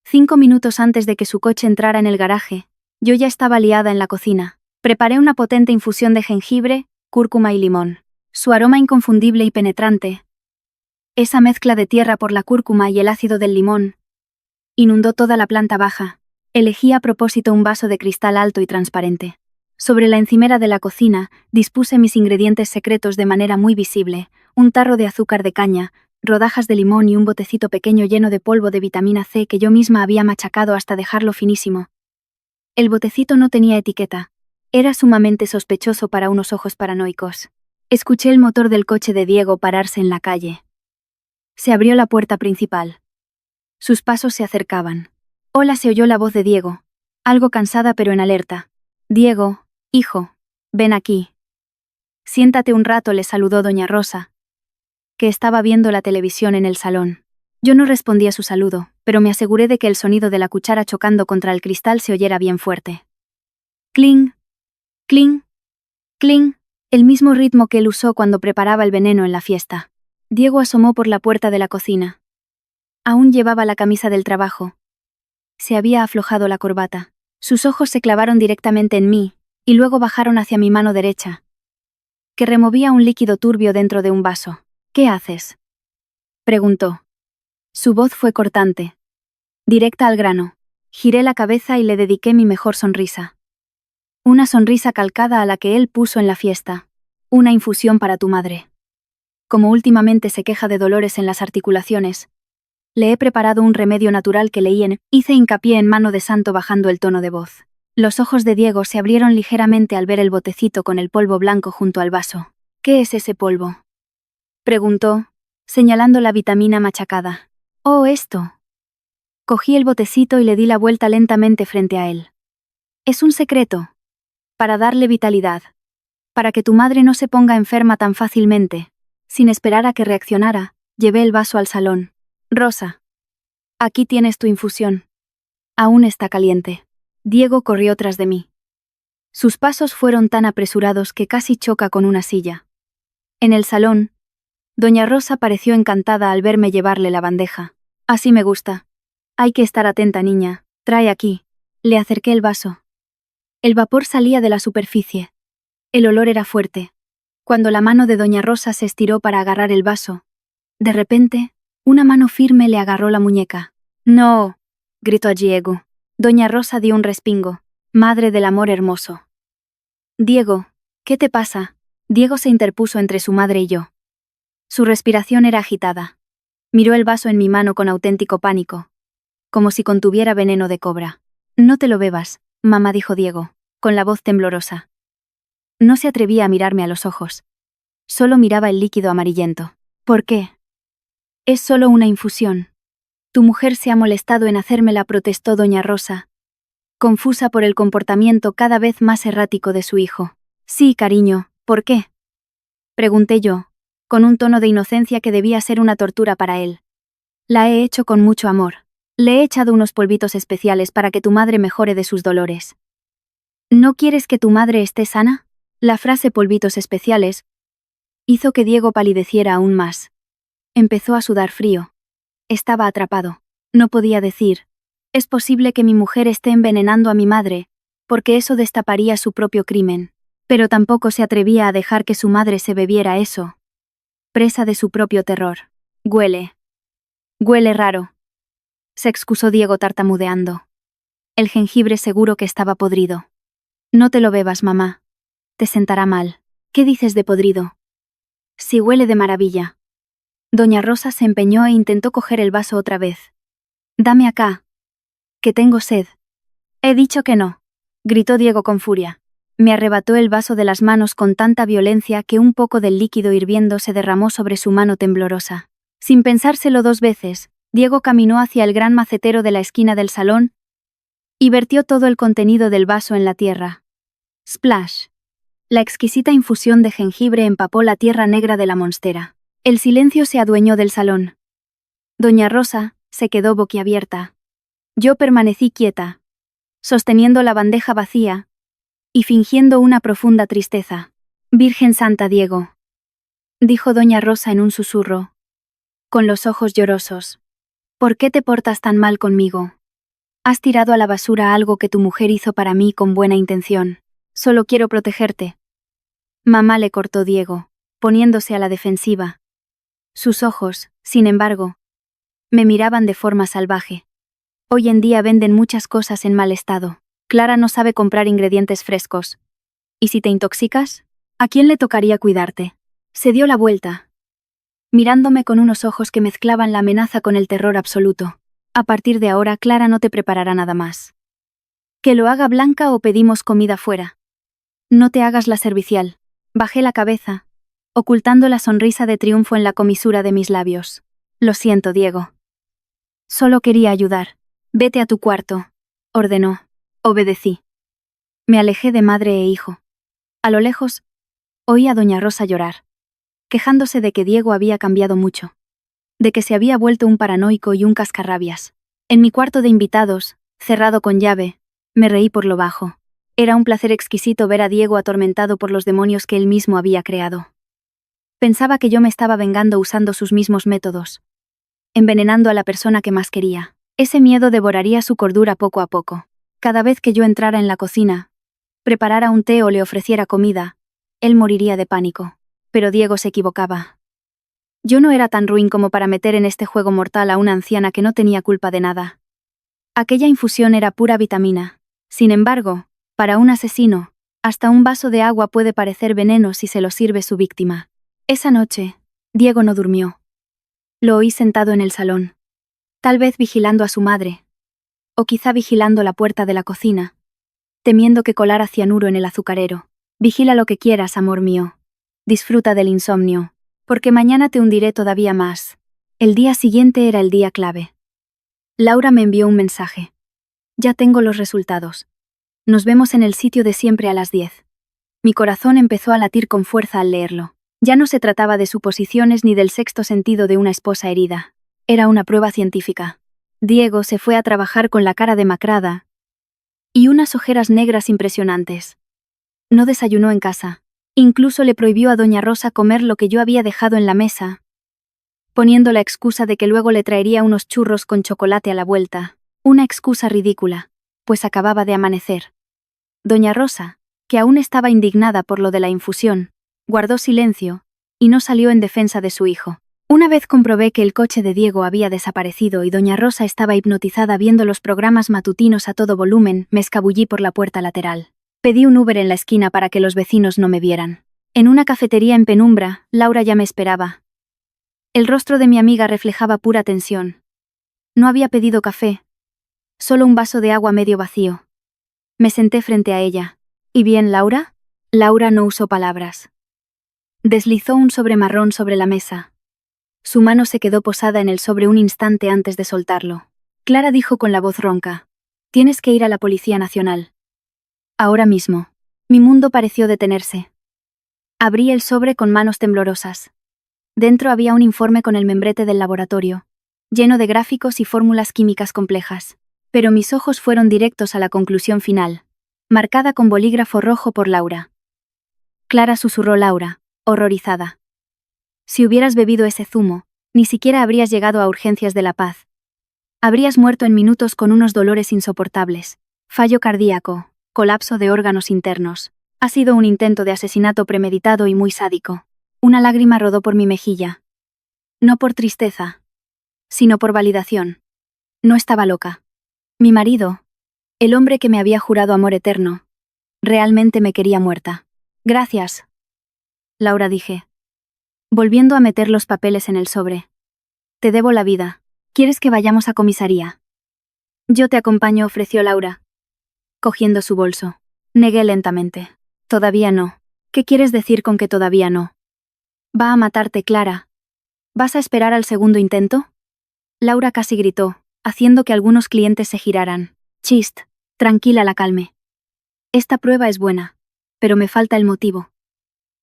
5 minutos antes de que su coche entrara en el garaje, yo ya estaba liada en la cocina. Preparé una potente infusión de jengibre, cúrcuma y limón. Su aroma inconfundible y penetrante, esa mezcla de tierra por la cúrcuma y el ácido del limón, inundó toda la planta baja. Elegí a propósito un vaso de cristal alto y transparente. Sobre la encimera de la cocina, dispuse mis ingredientes secretos de manera muy visible: un tarro de azúcar de caña, rodajas de limón y un botecito pequeño lleno de polvo de vitamina C que yo misma había machacado hasta dejarlo finísimo. El botecito no tenía etiqueta. Era sumamente sospechoso para unos ojos paranoicos. Escuché el motor del coche de Diego pararse en la calle. Se abrió la puerta principal. Sus pasos se acercaban. Hola, se oyó la voz de Diego, algo cansada pero en alerta. Diego, hijo, ven aquí. Siéntate un rato, le saludó doña Rosa, que estaba viendo la televisión en el salón. Yo no respondí a su saludo, pero me aseguré de que el sonido de la cuchara chocando contra el cristal se oyera bien fuerte. Cling, cling, cling, el mismo ritmo que él usó cuando preparaba el veneno en la fiesta. Diego asomó por la puerta de la cocina. Aún llevaba la camisa del trabajo. Se había aflojado la corbata. Sus ojos se clavaron directamente en mí, y luego bajaron hacia mi mano derecha, que removía un líquido turbio dentro de un vaso. ¿Qué haces?, preguntó. Su voz fue cortante, directa al grano. Giré la cabeza y le dediqué mi mejor sonrisa. Una sonrisa calcada a la que él puso en la fiesta. Una infusión para tu madre. Como últimamente se queja de dolores en las articulaciones, le he preparado un remedio natural que leí en... Hice hincapié en mano de santo bajando el tono de voz. Los ojos de Diego se abrieron ligeramente al ver el botecito con el polvo blanco junto al vaso. ¿Qué es ese polvo?, preguntó, señalando la vitamina machacada. Oh, esto. Cogí el botecito y le di la vuelta lentamente frente a él. Es un secreto. Para darle vitalidad. Para que tu madre no se ponga enferma tan fácilmente. Sin esperar a que reaccionara, llevé el vaso al salón. Rosa. Aquí tienes tu infusión. Aún está caliente. Diego corrió tras de mí. Sus pasos fueron tan apresurados que casi choca con una silla. En el salón, doña Rosa pareció encantada al verme llevarle la bandeja. Así me gusta. Hay que estar atenta, niña. Trae aquí. Le acerqué el vaso. El vapor salía de la superficie. El olor era fuerte. Cuando la mano de doña Rosa se estiró para agarrar el vaso, de repente, una mano firme le agarró la muñeca. No, gritó Diego. Doña Rosa dio un respingo. Madre del amor hermoso. Diego, ¿qué te pasa? Diego se interpuso entre su madre y yo. Su respiración era agitada. Miró el vaso en mi mano con auténtico pánico, como si contuviera veneno de cobra. No te lo bebas, mamá, dijo Diego, con la voz temblorosa. No se atrevía a mirarme a los ojos. Solo miraba el líquido amarillento. ¿Por qué? Es solo una infusión. Tu mujer se ha molestado en hacérmela, protestó doña Rosa, confusa por el comportamiento cada vez más errático de su hijo. Sí, cariño, ¿por qué?, pregunté yo, con un tono de inocencia que debía ser una tortura para él. La he hecho con mucho amor. Le he echado unos polvitos especiales para que tu madre mejore de sus dolores. ¿No quieres que tu madre esté sana? La frase polvitos especiales hizo que Diego palideciera aún más. Empezó a sudar frío. Estaba atrapado. No podía decir: es posible que mi mujer esté envenenando a mi madre, porque eso destaparía su propio crimen. Pero tampoco se atrevía a dejar que su madre se bebiera eso. Presa de su propio terror. Huele. Huele raro. Se excusó Diego tartamudeando. El jengibre seguro que estaba podrido. No te lo bebas, mamá. Te sentará mal. ¿Qué dices de podrido? Sí, huele de maravilla. Doña Rosa se empeñó e intentó coger el vaso otra vez. Dame acá. Que tengo sed. He dicho que no, gritó Diego con furia. Me arrebató el vaso de las manos con tanta violencia que un poco del líquido hirviendo se derramó sobre su mano temblorosa. Sin pensárselo dos veces, Diego caminó hacia el gran macetero de la esquina del salón y vertió todo el contenido del vaso en la tierra. Splash. La exquisita infusión de jengibre empapó la tierra negra de la monstera. El silencio se adueñó del salón. Doña Rosa se quedó boquiabierta. Yo permanecí quieta, sosteniendo la bandeja vacía y fingiendo una profunda tristeza. Virgen Santa, Diego, dijo doña Rosa en un susurro, con los ojos llorosos. ¿Por qué te portas tan mal conmigo? Has tirado a la basura algo que tu mujer hizo para mí con buena intención. Solo quiero protegerte. Mamá, le cortó Diego, poniéndose a la defensiva. Sus ojos, sin embargo, me miraban de forma salvaje. Hoy en día venden muchas cosas en mal estado. Clara no sabe comprar ingredientes frescos. ¿Y si te intoxicas? ¿A quién le tocaría cuidarte? Se dio la vuelta, mirándome con unos ojos que mezclaban la amenaza con el terror absoluto. A partir de ahora, Clara no te preparará nada más. Que lo haga Blanca o pedimos comida fuera. No te hagas la servicial. Bajé la cabeza, ocultando la sonrisa de triunfo en la comisura de mis labios. Lo siento, Diego. Solo quería ayudar. Vete a tu cuarto, ordenó. Obedecí. Me alejé de madre e hijo. A lo lejos, oí a doña Rosa llorar, quejándose de que Diego había cambiado mucho, de que se había vuelto un paranoico y un cascarrabias. En mi cuarto de invitados, cerrado con llave, me reí por lo bajo. Era un placer exquisito ver a Diego atormentado por los demonios que él mismo había creado. Pensaba que yo me estaba vengando usando sus mismos métodos. envenenando a la persona que más quería. Ese miedo devoraría su cordura poco a poco. Cada vez que yo entrara en la cocina, preparara un té o le ofreciera comida, él moriría de pánico. Pero Diego se equivocaba. Yo no era tan ruin como para meter en este juego mortal a una anciana que no tenía culpa de nada. Aquella infusión era pura vitamina. Sin embargo, para un asesino, hasta un vaso de agua puede parecer veneno si se lo sirve su víctima. Esa noche, Diego no durmió. Lo oí sentado en el salón. Tal vez vigilando a su madre. O quizá vigilando la puerta de la cocina. Temiendo que colara cianuro en el azucarero. Vigila lo que quieras, amor mío. Disfruta del insomnio. Porque mañana te hundiré todavía más. El día siguiente era el día clave. Laura me envió un mensaje. Ya tengo los resultados. Nos vemos en el sitio de siempre a las 10. Mi corazón empezó a latir con fuerza al leerlo. Ya no se trataba de suposiciones ni del sexto sentido de una esposa herida. Era una prueba científica. Diego se fue a trabajar con la cara demacrada y unas ojeras negras impresionantes. No desayunó en casa. Incluso le prohibió a doña Rosa comer lo que yo había dejado en la mesa, poniendo la excusa de que luego le traería unos churros con chocolate a la vuelta. Una excusa ridícula, pues acababa de amanecer. Doña Rosa, que aún estaba indignada por lo de la infusión, guardó silencio y no salió en defensa de su hijo. Una vez comprobé que el coche de Diego había desaparecido y doña Rosa estaba hipnotizada viendo los programas matutinos a todo volumen, me escabullí por la puerta lateral. Pedí un Uber en la esquina para que los vecinos no me vieran. En una cafetería en penumbra, Laura ya me esperaba. El rostro de mi amiga reflejaba pura tensión. No había pedido café, solo un vaso de agua medio vacío. Me senté frente a ella. ¿Y bien, Laura? Laura no usó palabras. Deslizó un sobre marrón sobre la mesa. Su mano se quedó posada en el sobre un instante antes de soltarlo. Clara dijo con la voz ronca: «Tienes que ir a la Policía Nacional. Ahora mismo». Mi mundo pareció detenerse. Abrí el sobre con manos temblorosas. Dentro había un informe con el membrete del laboratorio, lleno de gráficos y fórmulas químicas complejas. Pero mis ojos fueron directos a la conclusión final, marcada con bolígrafo rojo por Laura. Clara, susurró Laura, horrorizada. Si hubieras bebido ese zumo, ni siquiera habrías llegado a urgencias de La Paz. Habrías muerto en minutos con unos dolores insoportables. Fallo cardíaco, colapso de órganos internos. Ha sido un intento de asesinato premeditado y muy sádico. Una lágrima rodó por mi mejilla. No por tristeza, sino por validación. No estaba loca. Mi marido, el hombre que me había jurado amor eterno, realmente me quería muerta. Gracias, Laura, dije, volviendo a meter los papeles en el sobre. Te debo la vida. ¿Quieres que vayamos a comisaría? Yo te acompaño, ofreció Laura, cogiendo su bolso. Negué lentamente. Todavía no. ¿Qué quieres decir con que todavía no? Va a matarte, Clara. ¿Vas a esperar al segundo intento? Laura casi gritó, haciendo que algunos clientes se giraran. Chist, tranquila, la calmé. Esta prueba es buena, pero me falta el motivo.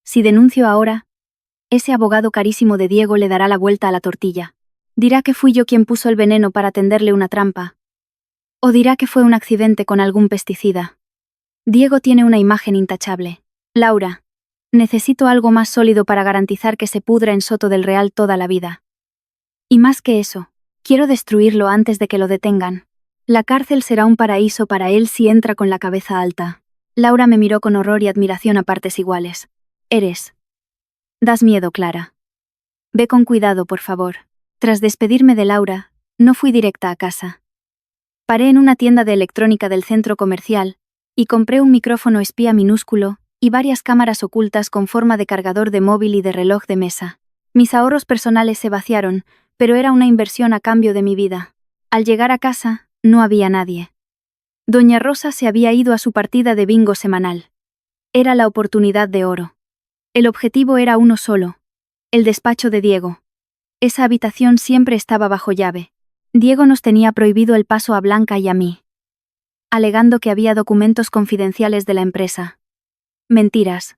Si denuncio ahora, ese abogado carísimo de Diego le dará la vuelta a la tortilla. Dirá que fui yo quien puso el veneno para tenderle una trampa. O dirá que fue un accidente con algún pesticida. Diego tiene una imagen intachable. Laura, necesito algo más sólido para garantizar que se pudra en Soto del Real toda la vida. Y más que eso, quiero destruirlo antes de que lo detengan. La cárcel será un paraíso para él si entra con la cabeza alta. Laura me miró con horror y admiración a partes iguales. Das miedo, Clara. Ve con cuidado, por favor. Tras despedirme de Laura, no fui directa a casa. Paré en una tienda de electrónica del centro comercial y compré un micrófono espía minúsculo y varias cámaras ocultas con forma de cargador de móvil y de reloj de mesa. Mis ahorros personales se vaciaron, pero era una inversión a cambio de mi vida. Al llegar a casa, no había nadie. Doña Rosa se había ido a su partida de bingo semanal. Era la oportunidad de oro. El objetivo era uno solo: el despacho de Diego. Esa habitación siempre estaba bajo llave. Diego nos tenía prohibido el paso a Blanca y a mí, alegando que había documentos confidenciales de la empresa. Mentiras.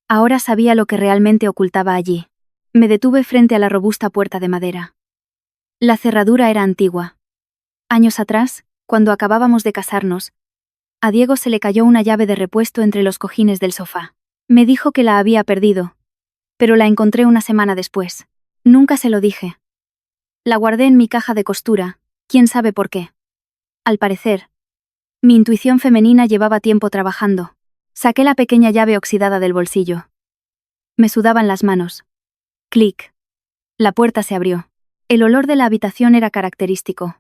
Ahora sabía lo que realmente ocultaba allí. Me detuve frente a la robusta puerta de madera. La cerradura era antigua. Años atrás, cuando acabábamos de casarnos, a Diego se le cayó una llave de repuesto entre los cojines del sofá. Me dijo que la había perdido, pero la encontré una semana después. Nunca se lo dije. La guardé en mi caja de costura, quién sabe por qué. Al parecer, mi intuición femenina llevaba tiempo trabajando. Saqué la pequeña llave oxidada del bolsillo. Me sudaban las manos. Clic. La puerta se abrió. El olor de la habitación era característico.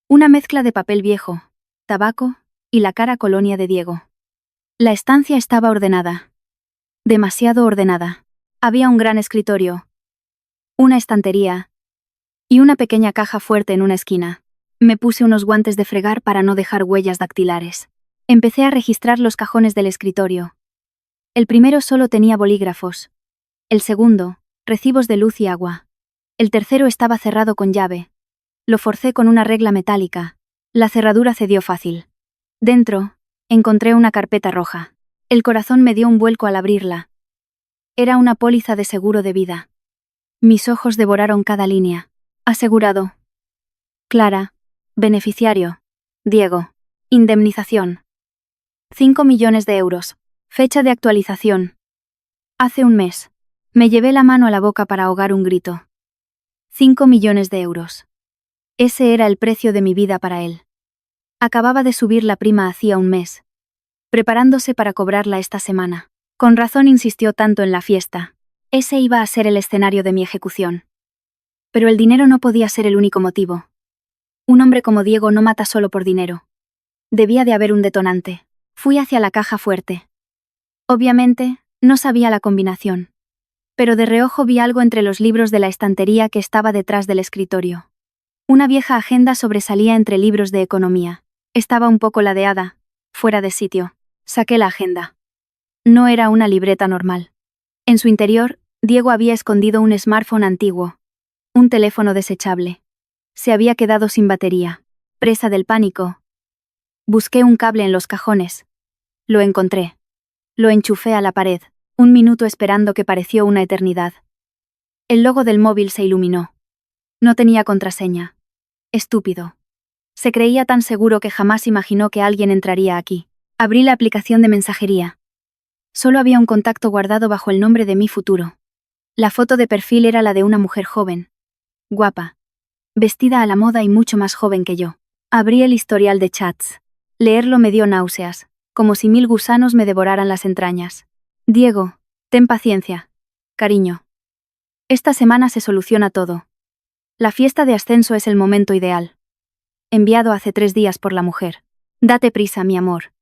Una mezcla de papel viejo, tabaco y la cara colonia de Diego. La estancia estaba ordenada. Demasiado ordenada. Había un gran escritorio, una estantería y una pequeña caja fuerte en una esquina. Me puse unos guantes de fregar para no dejar huellas dactilares. Empecé a registrar los cajones del escritorio. El primero solo tenía bolígrafos. El segundo, recibos de luz y agua. El tercero estaba cerrado con llave. Lo forcé con una regla metálica. La cerradura cedió fácil. Dentro, encontré una carpeta roja. El corazón me dio un vuelco al abrirla. Era una póliza de seguro de vida. Mis ojos devoraron cada línea. Asegurado. Clara. Beneficiario. Diego. Indemnización. 5 millones de euros. Fecha de actualización. Hace un mes. Me llevé la mano a la boca para ahogar un grito. 5 millones de euros. Ese era el precio de mi vida para él. Acababa de subir la prima hacía un mes, preparándose para cobrarla esta semana. Con razón insistió tanto en la fiesta. Ese iba a ser el escenario de mi ejecución. Pero el dinero no podía ser el único motivo. Un hombre como Diego no mata solo por dinero. Debía de haber un detonante. Fui hacia la caja fuerte. Obviamente, no sabía la combinación. Pero de reojo vi algo entre los libros de la estantería que estaba detrás del escritorio. Una vieja agenda sobresalía entre libros de economía. Estaba un poco ladeada, fuera de sitio. Saqué la agenda. No era una libreta normal. En su interior, Diego había escondido un smartphone antiguo. Un teléfono desechable. Se había quedado sin batería. Presa del pánico. Busqué un cable en los cajones. Lo encontré. Lo enchufé a la pared. Un minuto esperando que pareció una eternidad. El logo del móvil se iluminó. No tenía contraseña. Estúpido. Se creía tan seguro que jamás imaginó que alguien entraría aquí. Abrí la aplicación de mensajería. Solo había un contacto guardado bajo el nombre de mi futuro. La foto de perfil era la de una mujer joven. Guapa. Vestida a la moda y mucho más joven que yo. Abrí el historial de chats. Leerlo me dio náuseas, como si 1000 gusanos me devoraran las entrañas. Diego, ten paciencia. Cariño. Esta semana se soluciona todo. La fiesta de ascenso es el momento ideal. Enviado hace 3 días por la mujer. Date prisa, mi amor.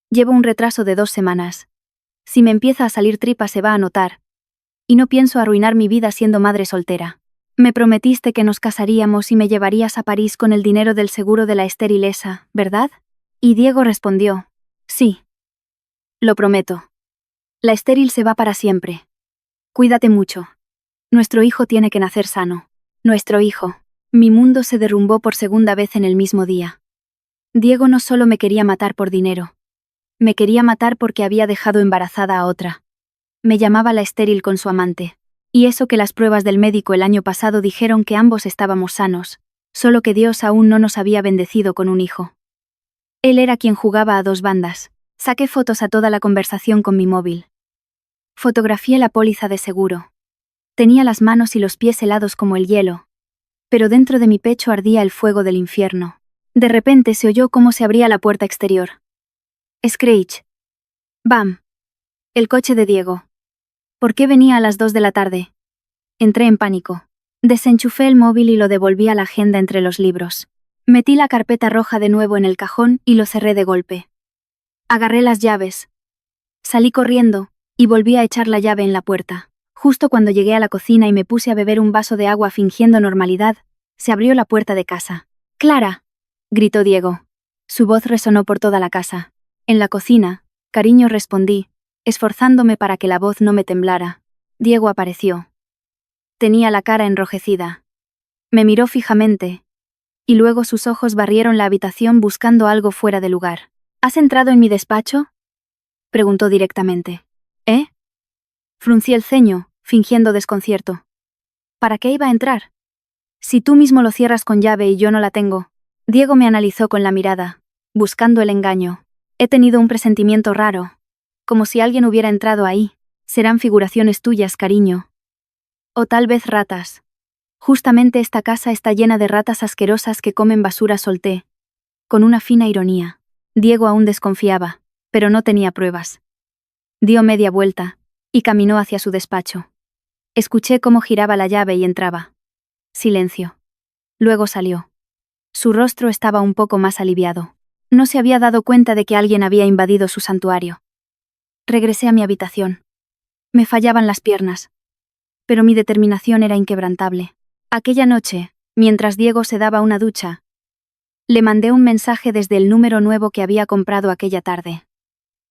Llevo un retraso de 2 semanas. Si me empieza a salir tripa se va a notar. Y no pienso arruinar mi vida siendo madre soltera. Me prometiste que nos casaríamos y me llevarías a París con el dinero del seguro de la esterilesa, ¿verdad? Y Diego respondió, sí. Lo prometo. La estéril se va para siempre. Cuídate mucho. Nuestro hijo tiene que nacer sano. Nuestro hijo. Mi mundo se derrumbó por segunda vez en el mismo día. Diego no solo me quería matar por dinero. Me quería matar porque había dejado embarazada a otra. Me llamaba la estéril con su amante. Y eso que las pruebas del médico el año pasado dijeron que ambos estábamos sanos, solo que Dios aún no nos había bendecido con un hijo. Él era quien jugaba a 2 bandas. Saqué fotos a toda la conversación con mi móvil. Fotografié la póliza de seguro. Tenía las manos y los pies helados como el hielo. Pero dentro de mi pecho ardía el fuego del infierno. De repente se oyó cómo se abría la puerta exterior. Screech. Bam. El coche de Diego. ¿Por qué venía a las 2 de la tarde? Entré en pánico. Desenchufé el móvil y lo devolví a la agenda entre los libros. Metí la carpeta roja de nuevo en el cajón y lo cerré de golpe. Agarré las llaves. Salí corriendo, y volví a echar la llave en la puerta. Justo cuando llegué a la cocina y me puse a beber un vaso de agua fingiendo normalidad, se abrió la puerta de casa. ¡Clara!, gritó Diego. Su voz resonó por toda la casa. En la cocina, cariño, respondí, esforzándome para que la voz no me temblara. Diego apareció. Tenía la cara enrojecida. Me miró fijamente, y luego sus ojos barrieron la habitación buscando algo fuera de lugar. ¿Has entrado en mi despacho?, preguntó directamente. ¿Eh? Fruncí el ceño, fingiendo desconcierto. ¿Para qué iba a entrar? Si tú mismo lo cierras con llave y yo no la tengo. Diego me analizó con la mirada, buscando el engaño. He tenido un presentimiento raro. Como si alguien hubiera entrado ahí. Serán figuraciones tuyas, cariño. O tal vez ratas. Justamente esta casa está llena de ratas asquerosas que comen basura, solté. Con una fina ironía. Diego aún desconfiaba, pero no tenía pruebas. Dio media vuelta, y caminó hacia su despacho. Escuché cómo giraba la llave y entraba. Silencio. Luego salió. Su rostro estaba un poco más aliviado. No se había dado cuenta de que alguien había invadido su santuario. Regresé a mi habitación. Me fallaban las piernas. Pero mi determinación era inquebrantable. Aquella noche, mientras Diego se daba una ducha, le mandé un mensaje desde el número nuevo que había comprado aquella tarde.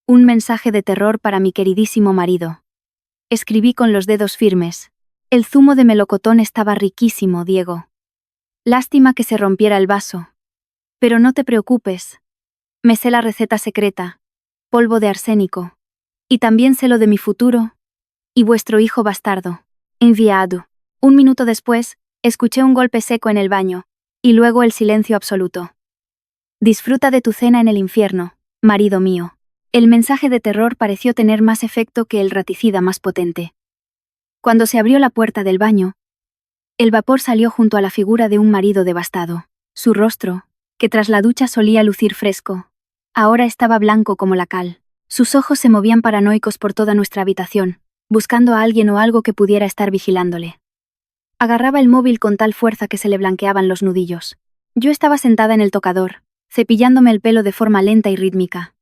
Un mensaje de terror para mi queridísimo marido. Escribí con los dedos firmes. El zumo de melocotón estaba riquísimo, Diego. Lástima que se rompiera el vaso. Pero no te preocupes. Me sé la receta secreta. Polvo de arsénico. Y también sé lo de mi futuro. Y vuestro hijo bastardo. Enviado. Un minuto después, escuché un golpe seco en el baño. Y luego el silencio absoluto. Disfruta de tu cena en el infierno, marido mío. El mensaje de terror pareció tener más efecto que el raticida más potente. Cuando se abrió la puerta del baño, el vapor salió junto a la figura de un marido devastado. Su rostro, que tras la ducha solía lucir fresco, ahora estaba blanco como la cal. Sus ojos se movían paranoicos por toda nuestra habitación, buscando a alguien o algo que pudiera estar vigilándole. Agarraba el móvil con tal fuerza que se le blanqueaban los nudillos. Yo estaba sentada en el tocador, cepillándome el pelo de forma lenta y rítmica.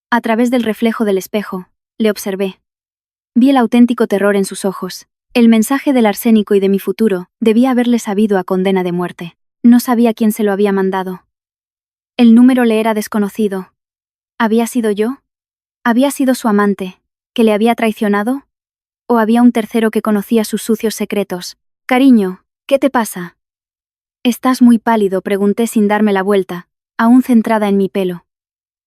A través del reflejo del espejo, le observé. Vi el auténtico terror en sus ojos. El mensaje del arsénico y de mi futuro debía haberle sabido a condena de muerte. No sabía quién se lo había mandado. El número le era desconocido. ¿Había sido yo? ¿Había sido su amante, que le había traicionado? ¿O había un tercero que conocía sus sucios secretos? Cariño, ¿qué te pasa? Estás muy pálido, pregunté sin darme la vuelta, aún centrada en mi pelo.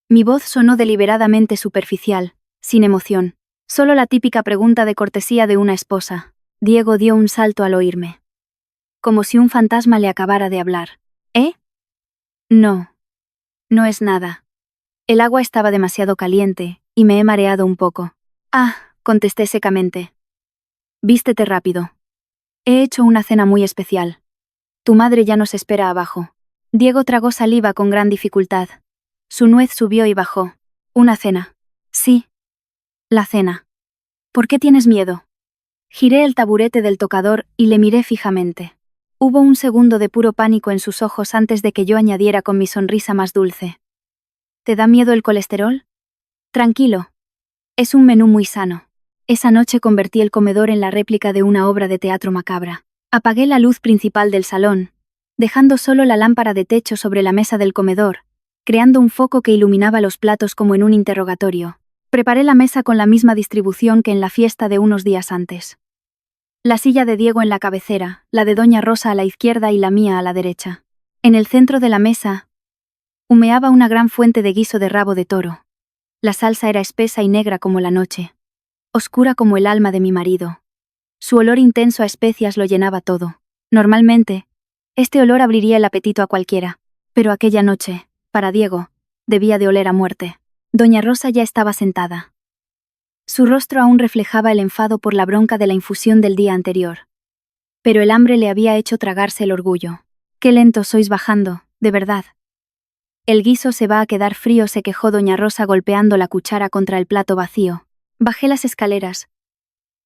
Mi voz sonó deliberadamente superficial, sin emoción. Solo la típica pregunta de cortesía de una esposa. Diego dio un salto al oírme. Como si un fantasma le acabara de hablar. ¿Eh? No. No es nada. El agua estaba demasiado caliente, y me he mareado un poco. Ah, contesté secamente. Vístete rápido. He hecho una cena muy especial. Tu madre ya nos espera abajo. Diego tragó saliva con gran dificultad. Su nuez subió y bajó. ¿Una cena? Sí. La cena. ¿Por qué tienes miedo? Giré el taburete del tocador y le miré fijamente. Hubo un segundo de puro pánico en sus ojos antes de que yo añadiera con mi sonrisa más dulce. ¿Te da miedo el colesterol? Tranquilo. Es un menú muy sano. Esa noche convertí el comedor en la réplica de una obra de teatro macabra. Apagué la luz principal del salón, dejando solo la lámpara de techo sobre la mesa del comedor, creando un foco que iluminaba los platos como en un interrogatorio. Preparé la mesa con la misma distribución que en la fiesta de unos días antes. La silla de Diego en la cabecera, la de Doña Rosa a la izquierda y la mía a la derecha. En el centro de la mesa, humeaba una gran fuente de guiso de rabo de toro. La salsa era espesa y negra como la noche, oscura como el alma de mi marido. Su olor intenso a especias lo llenaba todo. Normalmente, este olor abriría el apetito a cualquiera, pero aquella noche, para Diego, debía de oler a muerte. Doña Rosa ya estaba sentada. Su rostro aún reflejaba el enfado por la bronca de la infusión del día anterior. Pero el hambre le había hecho tragarse el orgullo. Qué lento sois bajando, de verdad. El guiso se va a quedar frío, se quejó Doña Rosa golpeando la cuchara contra el plato vacío. Bajé las escaleras,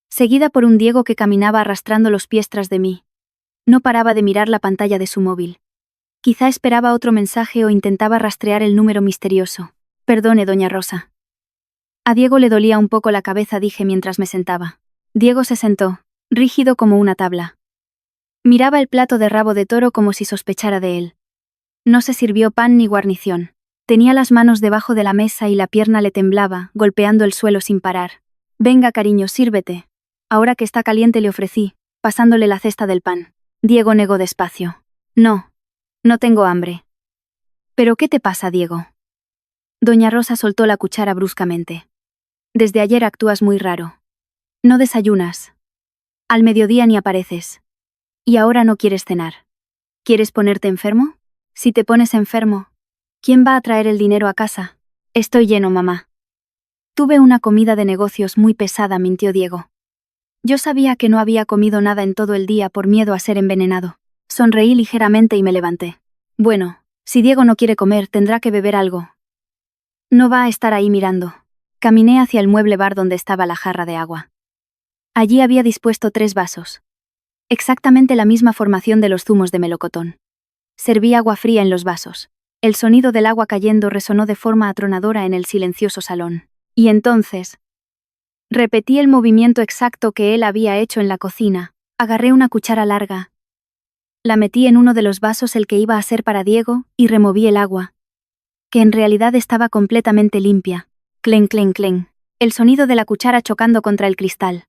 seguida por un Diego que caminaba arrastrando los pies tras de mí. No paraba de mirar la pantalla de su móvil. Quizá esperaba otro mensaje o intentaba rastrear el número misterioso. Perdone, Doña Rosa. A Diego le dolía un poco la cabeza, dije mientras me sentaba. Diego se sentó, rígido como una tabla. Miraba el plato de rabo de toro como si sospechara de él. No se sirvió pan ni guarnición. Tenía las manos debajo de la mesa y la pierna le temblaba, golpeando el suelo sin parar. Venga, cariño, sírvete. Ahora que está caliente, le ofrecí, pasándole la cesta del pan. Diego negó despacio. No. No tengo hambre. ¿Pero qué te pasa, Diego? Doña Rosa soltó la cuchara bruscamente. Desde ayer actúas muy raro. No desayunas. Al mediodía ni apareces. Y ahora no quieres cenar. ¿Quieres ponerte enfermo? Si te pones enfermo, ¿quién va a traer el dinero a casa? Estoy lleno, mamá. Tuve una comida de negocios muy pesada, mintió Diego. Yo sabía que no había comido nada en todo el día por miedo a ser envenenado. Sonreí ligeramente y me levanté. Bueno, si Diego no quiere comer, tendrá que beber algo. No va a estar ahí mirando. Caminé hacia el mueble bar donde estaba la jarra de agua. Allí había dispuesto 3 vasos. Exactamente la misma formación de los zumos de melocotón. Serví agua fría en los vasos. El sonido del agua cayendo resonó de forma atronadora en el silencioso salón. Y entonces, repetí el movimiento exacto que él había hecho en la cocina. Agarré una cuchara larga. La metí en uno de los vasos, el que iba a ser para Diego, y removí el agua, que en realidad estaba completamente limpia. Clen, clen, clen. El sonido de la cuchara chocando contra el cristal.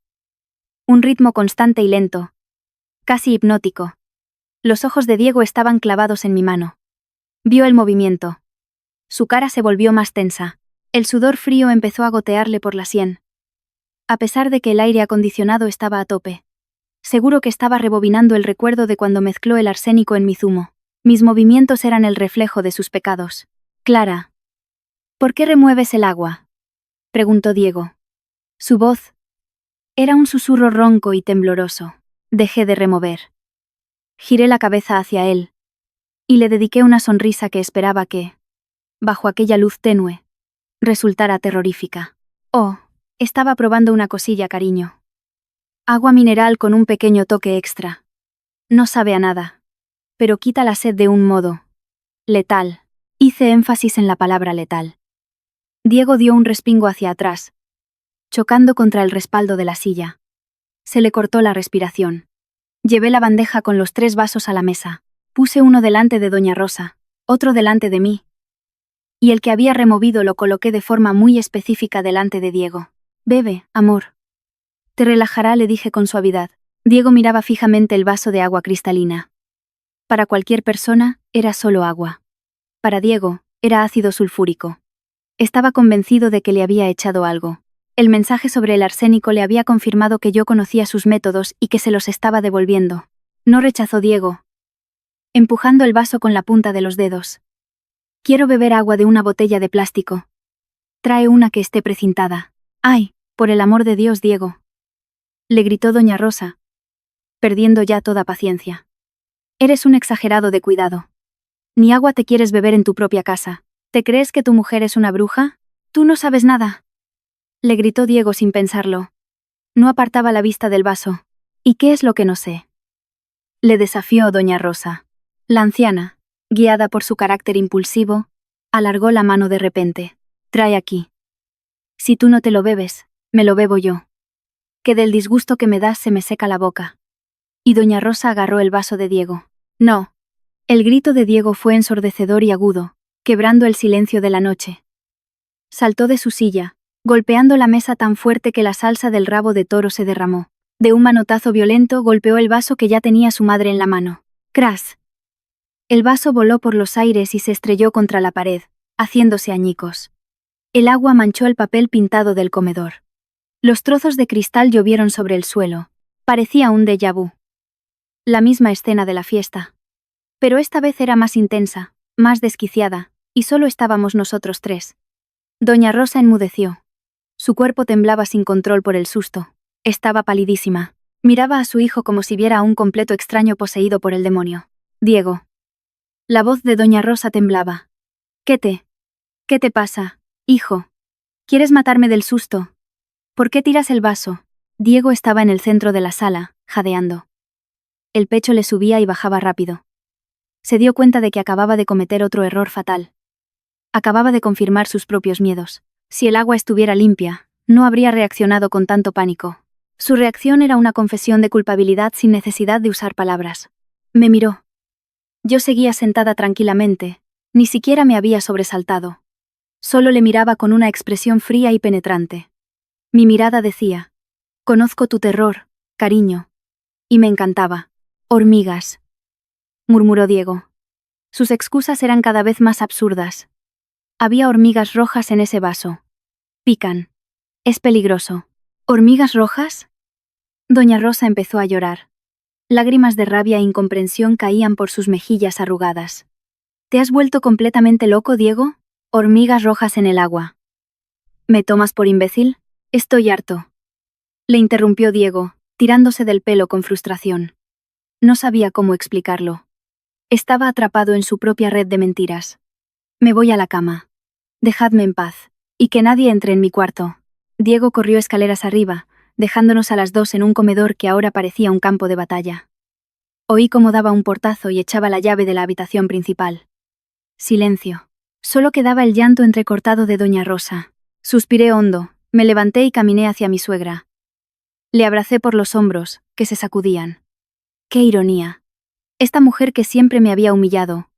Un ritmo constante y lento. Casi hipnótico. Los ojos de Diego estaban clavados en mi mano. Vio el movimiento. Su cara se volvió más tensa. El sudor frío empezó a gotearle por la sien. A pesar de que el aire acondicionado estaba a tope. Seguro que estaba rebobinando el recuerdo de cuando mezcló el arsénico en mi zumo. Mis movimientos eran el reflejo de sus pecados. Clara. ¿Por qué remueves el agua?, preguntó Diego. Su voz era un susurro ronco y tembloroso. Dejé de remover. Giré la cabeza hacia él. Y le dediqué una sonrisa que esperaba que, bajo aquella luz tenue, resultara terrorífica. Oh, estaba probando una cosilla, cariño. Agua mineral con un pequeño toque extra. No sabe a nada, pero quita la sed de un modo letal. Hice énfasis en la palabra letal. Diego dio un respingo hacia atrás, chocando contra el respaldo de la silla. Se le cortó la respiración. Llevé la bandeja con los 3 vasos a la mesa. Puse uno delante de doña Rosa, otro delante de mí. Y el que había removido lo coloqué de forma muy específica delante de Diego. Bebe, amor. Te relajará, le dije con suavidad. Diego miraba fijamente el vaso de agua cristalina. Para cualquier persona, era solo agua. Para Diego, era ácido sulfúrico. Estaba convencido de que le había echado algo. El mensaje sobre el arsénico le había confirmado que yo conocía sus métodos y que se los estaba devolviendo. No rechazó Diego, empujando el vaso con la punta de los dedos. Quiero beber agua de una botella de plástico. Trae una que esté precintada. ¡Ay, por el amor de Dios, Diego!, le gritó doña Rosa, perdiendo ya toda paciencia. Eres un exagerado de cuidado. Ni agua te quieres beber en tu propia casa. ¿Te crees que tu mujer es una bruja? Tú no sabes nada, le gritó Diego sin pensarlo. No apartaba la vista del vaso. ¿Y qué es lo que no sé?, le desafió doña Rosa. La anciana, guiada por su carácter impulsivo, alargó la mano de repente. Trae aquí. Si tú no te lo bebes, me lo bebo yo. Que del disgusto que me das se me seca la boca. Y doña Rosa agarró el vaso de Diego. No. El grito de Diego fue ensordecedor y agudo, quebrando el silencio de la noche. Saltó de su silla, golpeando la mesa tan fuerte que la salsa del rabo de toro se derramó. De un manotazo violento golpeó el vaso que ya tenía su madre en la mano. ¡Cras! El vaso voló por los aires y se estrelló contra la pared, haciéndose añicos. El agua manchó el papel pintado del comedor. Los trozos de cristal llovieron sobre el suelo. Parecía un déjà vu. La misma escena de la fiesta. Pero esta vez era más intensa, más desquiciada, y solo estábamos nosotros 3. Doña Rosa enmudeció. Su cuerpo temblaba sin control por el susto. Estaba palidísima. Miraba a su hijo como si viera a un completo extraño poseído por el demonio. Diego. La voz de doña Rosa temblaba. ¿Qué te pasa, hijo? ¿Quieres matarme del susto? ¿Por qué tiras el vaso? Diego estaba en el centro de la sala, jadeando. El pecho le subía y bajaba rápido. Se dio cuenta de que acababa de cometer otro error fatal. Acababa de confirmar sus propios miedos. Si el agua estuviera limpia, no habría reaccionado con tanto pánico. Su reacción era una confesión de culpabilidad sin necesidad de usar palabras. Me miró. Yo seguía sentada tranquilamente, ni siquiera me había sobresaltado. Solo le miraba con una expresión fría y penetrante. Mi mirada decía: conozco tu terror, cariño. Y me encantaba. Hormigas, murmuró Diego. Sus excusas eran cada vez más absurdas. Había hormigas rojas en ese vaso. Pican. Es peligroso. ¿Hormigas rojas? Doña Rosa empezó a llorar. Lágrimas de rabia e incomprensión caían por sus mejillas arrugadas. ¿Te has vuelto completamente loco, Diego? Hormigas rojas en el agua. ¿Me tomas por imbécil? Estoy harto. Le interrumpió Diego, tirándose del pelo con frustración. No sabía cómo explicarlo. Estaba atrapado en su propia red de mentiras. Me voy a la cama. Dejadme en paz. Y que nadie entre en mi cuarto. Diego corrió escaleras arriba, dejándonos a las dos en un comedor que ahora parecía un campo de batalla. Oí cómo daba un portazo y echaba la llave de la habitación principal. Silencio. Solo quedaba el llanto entrecortado de doña Rosa. Suspiré hondo, me levanté y caminé hacia mi suegra. Le abracé por los hombros, que se sacudían. ¡Qué ironía! Esta mujer que siempre me había humillado.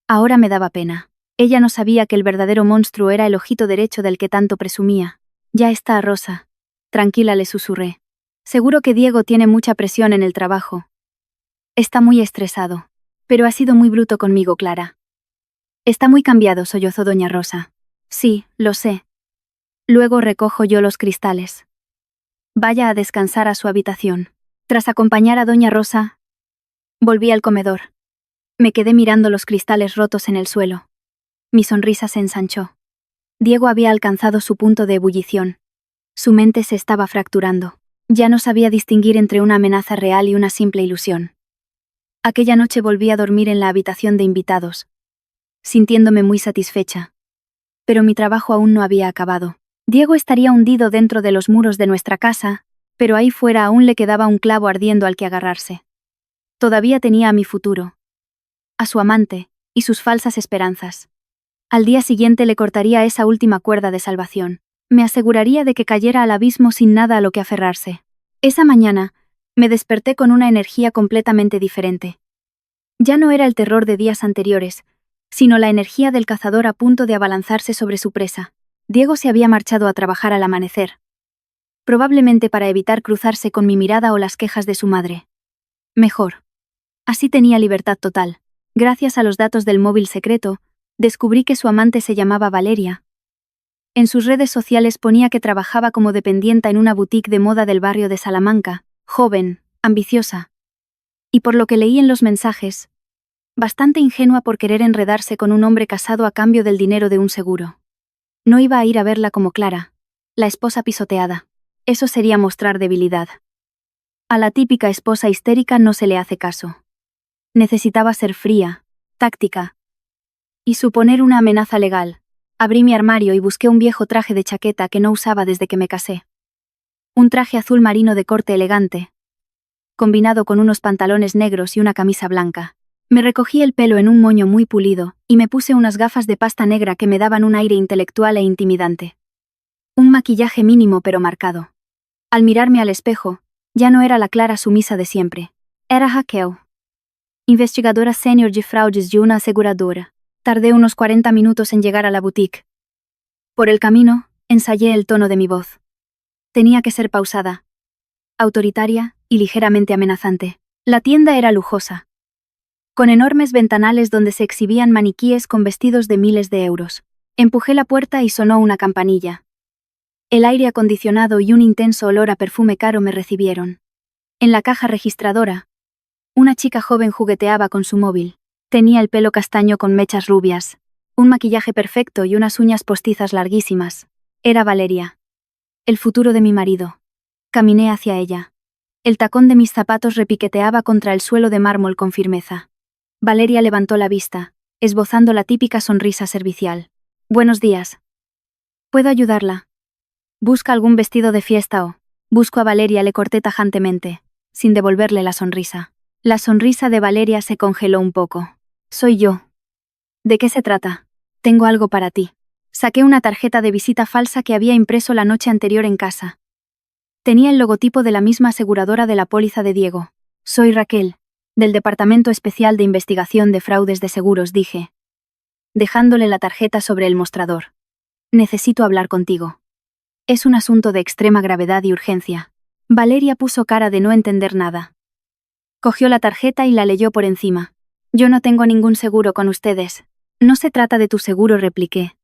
Ahora me daba pena. Ella no sabía que el verdadero monstruo era el ojito derecho del que tanto presumía. Ya está, Rosa. Tranquila, le susurré. Seguro que Diego tiene mucha presión en el trabajo. Está muy estresado. Pero ha sido muy bruto conmigo, Clara. Está muy cambiado, sollozó doña Rosa. Sí, lo sé. Luego recojo yo los cristales. Vaya a descansar a su habitación. Tras acompañar a doña Rosa, volví al comedor. Me quedé mirando los cristales rotos en el suelo. Mi sonrisa se ensanchó. Diego había alcanzado su punto de ebullición. Su mente se estaba fracturando. Ya no sabía distinguir entre una amenaza real y una simple ilusión. Aquella noche volví a dormir en la habitación de invitados, sintiéndome muy satisfecha. Pero mi trabajo aún no había acabado. Diego estaría hundido dentro de los muros de nuestra casa, pero ahí fuera aún le quedaba un clavo ardiendo al que agarrarse. Todavía tenía a mi futuro, a su amante, y sus falsas esperanzas. Al día siguiente le cortaría esa última cuerda de salvación. Me aseguraría de que cayera al abismo sin nada a lo que aferrarse. Esa mañana, me desperté con una energía completamente diferente. Ya no era el terror de días anteriores, sino la energía del cazador a punto de abalanzarse sobre su presa. Diego se había marchado a trabajar al amanecer. Probablemente para evitar cruzarse con mi mirada o las quejas de su madre. Mejor. Así tenía libertad total. Gracias a los datos del móvil secreto, descubrí que su amante se llamaba Valeria. En sus redes sociales ponía que trabajaba como dependienta en una boutique de moda del barrio de Salamanca, joven, ambiciosa. Y por lo que leí en los mensajes, bastante ingenua por querer enredarse con un hombre casado a cambio del dinero de un seguro. No iba a ir a verla como Clara, la esposa pisoteada. Eso sería mostrar debilidad. A la típica esposa histérica no se le hace caso. Necesitaba ser fría, táctica. Y suponer una amenaza legal. Abrí mi armario y busqué un viejo traje de chaqueta que no usaba desde que me casé. Un traje azul marino de corte elegante, combinado con unos pantalones negros y una camisa blanca. Me recogí el pelo en un moño muy pulido, y me puse unas gafas de pasta negra que me daban un aire intelectual e intimidante. Un maquillaje mínimo pero marcado. Al mirarme al espejo, ya no era la Clara sumisa de siempre. Era Raquel, investigadora senior de fraudes de una aseguradora. Tardé unos 40 minutos en llegar a la boutique. Por el camino, ensayé el tono de mi voz. Tenía que ser pausada, autoritaria y ligeramente amenazante. La tienda era lujosa, con enormes ventanales donde se exhibían maniquíes con vestidos de miles de euros. Empujé la puerta y sonó una campanilla. El aire acondicionado y un intenso olor a perfume caro me recibieron. En la caja registradora, una chica joven jugueteaba con su móvil. Tenía el pelo castaño con mechas rubias, un maquillaje perfecto y unas uñas postizas larguísimas. Era Valeria, el futuro de mi marido. Caminé hacia ella. El tacón de mis zapatos repiqueteaba contra el suelo de mármol con firmeza. Valeria levantó la vista, esbozando la típica sonrisa servicial. Buenos días. ¿Puedo ayudarla? ¿Busca algún vestido de fiesta o...? Busco a Valeria, le corté tajantemente, sin devolverle la sonrisa. La sonrisa de Valeria se congeló un poco. Soy yo. ¿De qué se trata? Tengo algo para ti. Saqué una tarjeta de visita falsa que había impreso la noche anterior en casa. Tenía el logotipo de la misma aseguradora de la póliza de Diego. Soy Raquel, del Departamento Especial de Investigación de Fraudes de Seguros, dije, dejándole la tarjeta sobre el mostrador. Necesito hablar contigo. Es un asunto de extrema gravedad y urgencia. Valeria puso cara de no entender nada. Cogió la tarjeta y la leyó por encima. Yo no tengo ningún seguro con ustedes. No se trata de tu seguro, repliqué,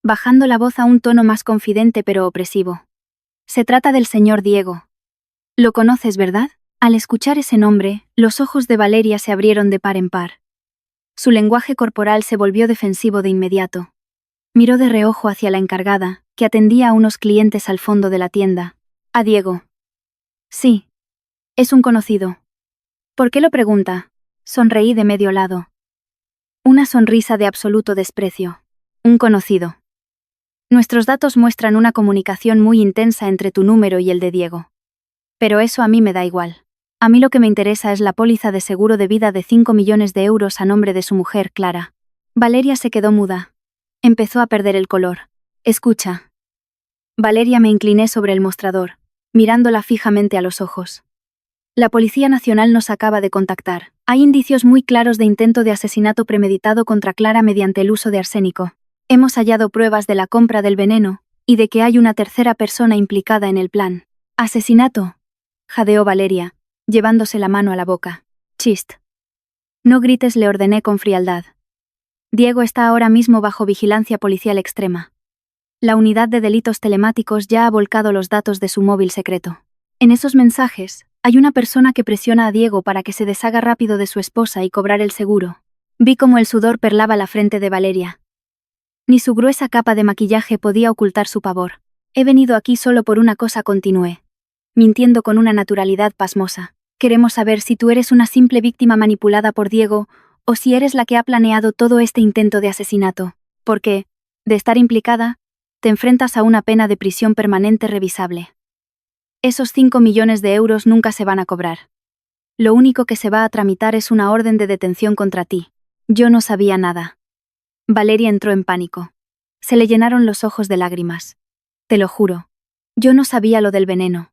bajando la voz a un tono más confidente pero opresivo. Se trata del señor Diego. ¿Lo conoces, verdad? Al escuchar ese nombre, los ojos de Valeria se abrieron de par en par. Su lenguaje corporal se volvió defensivo de inmediato. Miró de reojo hacia la encargada, que atendía a unos clientes al fondo de la tienda. ¿A Diego? Sí, Es un conocido. ¿Por qué lo pregunta? Sonreí de medio lado. Una sonrisa de absoluto desprecio. Un conocido. Nuestros datos muestran una comunicación muy intensa entre tu número y el de Diego. Pero eso a mí me da igual. A mí lo que me interesa es la póliza de seguro de vida de 5 millones de euros a nombre de su mujer, Clara. Valeria se quedó muda. Empezó a perder el color. Escucha. Valeria, me incliné sobre el mostrador, mirándola fijamente a los ojos. La Policía Nacional nos acaba de contactar. Hay indicios muy claros de intento de asesinato premeditado contra Clara mediante el uso de arsénico. Hemos hallado pruebas de la compra del veneno, y de que hay una tercera persona implicada en el plan. ¿Asesinato?, jadeó Valeria, llevándose la mano a la boca. Chist. No grites, le ordené con frialdad. Diego está ahora mismo bajo vigilancia policial extrema. La unidad de delitos telemáticos ya ha volcado los datos de su móvil secreto. En esos mensajes, hay una persona que presiona a Diego para que se deshaga rápido de su esposa y cobrar el seguro. Vi cómo el sudor perlaba la frente de Valeria. Ni su gruesa capa de maquillaje podía ocultar su pavor. He venido aquí solo por una cosa, continué, mintiendo con una naturalidad pasmosa. Queremos saber si tú eres una simple víctima manipulada por Diego, o si eres la que ha planeado todo este intento de asesinato. Porque, de estar implicada, te enfrentas a una pena de prisión permanente revisable. Esos 5 millones de euros nunca se van a cobrar. Lo único que se va a tramitar es una orden de detención contra ti. Yo no sabía nada. Valeria entró en pánico. Se le llenaron los ojos de lágrimas. Te lo juro. Yo no sabía lo del veneno.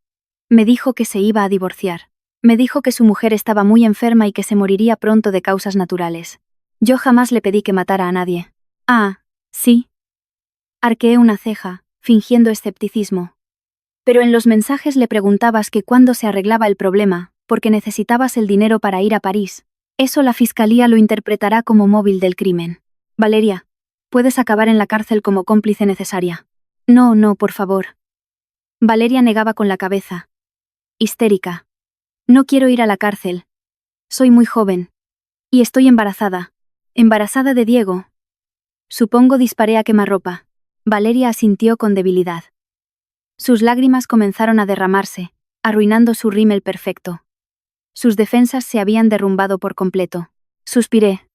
Me dijo que se iba a divorciar. Me dijo que su mujer estaba muy enferma y que se moriría pronto de causas naturales. Yo jamás le pedí que matara a nadie. Ah, sí. Arqueé una ceja, fingiendo escepticismo. Pero en los mensajes le preguntabas que cuándo se arreglaba el problema, porque necesitabas el dinero para ir a París. Eso la fiscalía lo interpretará como móvil del crimen. Valeria, puedes acabar en la cárcel como cómplice necesaria. No, no, por favor. Valeria negaba con la cabeza. Histérica. No quiero ir a la cárcel. Soy muy joven. Y estoy embarazada. Embarazada de Diego. Supongo, disparé a quemarropa. Valeria asintió con debilidad. Sus lágrimas comenzaron a derramarse, arruinando su rímel perfecto. Sus defensas se habían derrumbado por completo. Suspiré,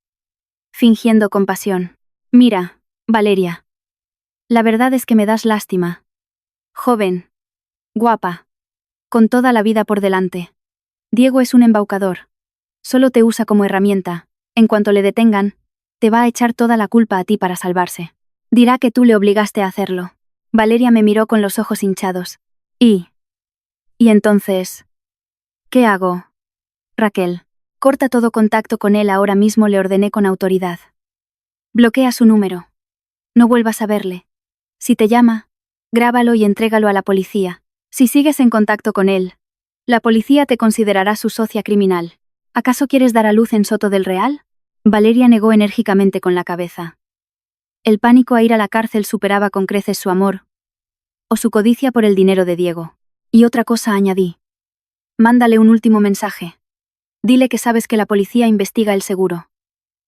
fingiendo compasión. Mira, Valeria. La verdad es que me das lástima. Joven. Guapa. Con toda la vida por delante. Diego es un embaucador. Solo te usa como herramienta. En cuanto le detengan, te va a echar toda la culpa a ti para salvarse. Dirá que tú le obligaste a hacerlo. Valeria me miró con los ojos hinchados. ¿Y entonces? ¿Qué hago? Raquel. Corta todo contacto con él ahora mismo, le ordené con autoridad. Bloquea su número. No vuelvas a verle. Si te llama, grábalo y entrégalo a la policía. Si sigues en contacto con él, la policía te considerará su socia criminal. ¿Acaso quieres dar a luz en Soto del Real? Valeria negó enérgicamente con la cabeza. El pánico a ir a la cárcel superaba con creces su amor, o su codicia por el dinero de Diego. Y otra cosa, añadí. Mándale un último mensaje. Dile que sabes que la policía investiga el seguro.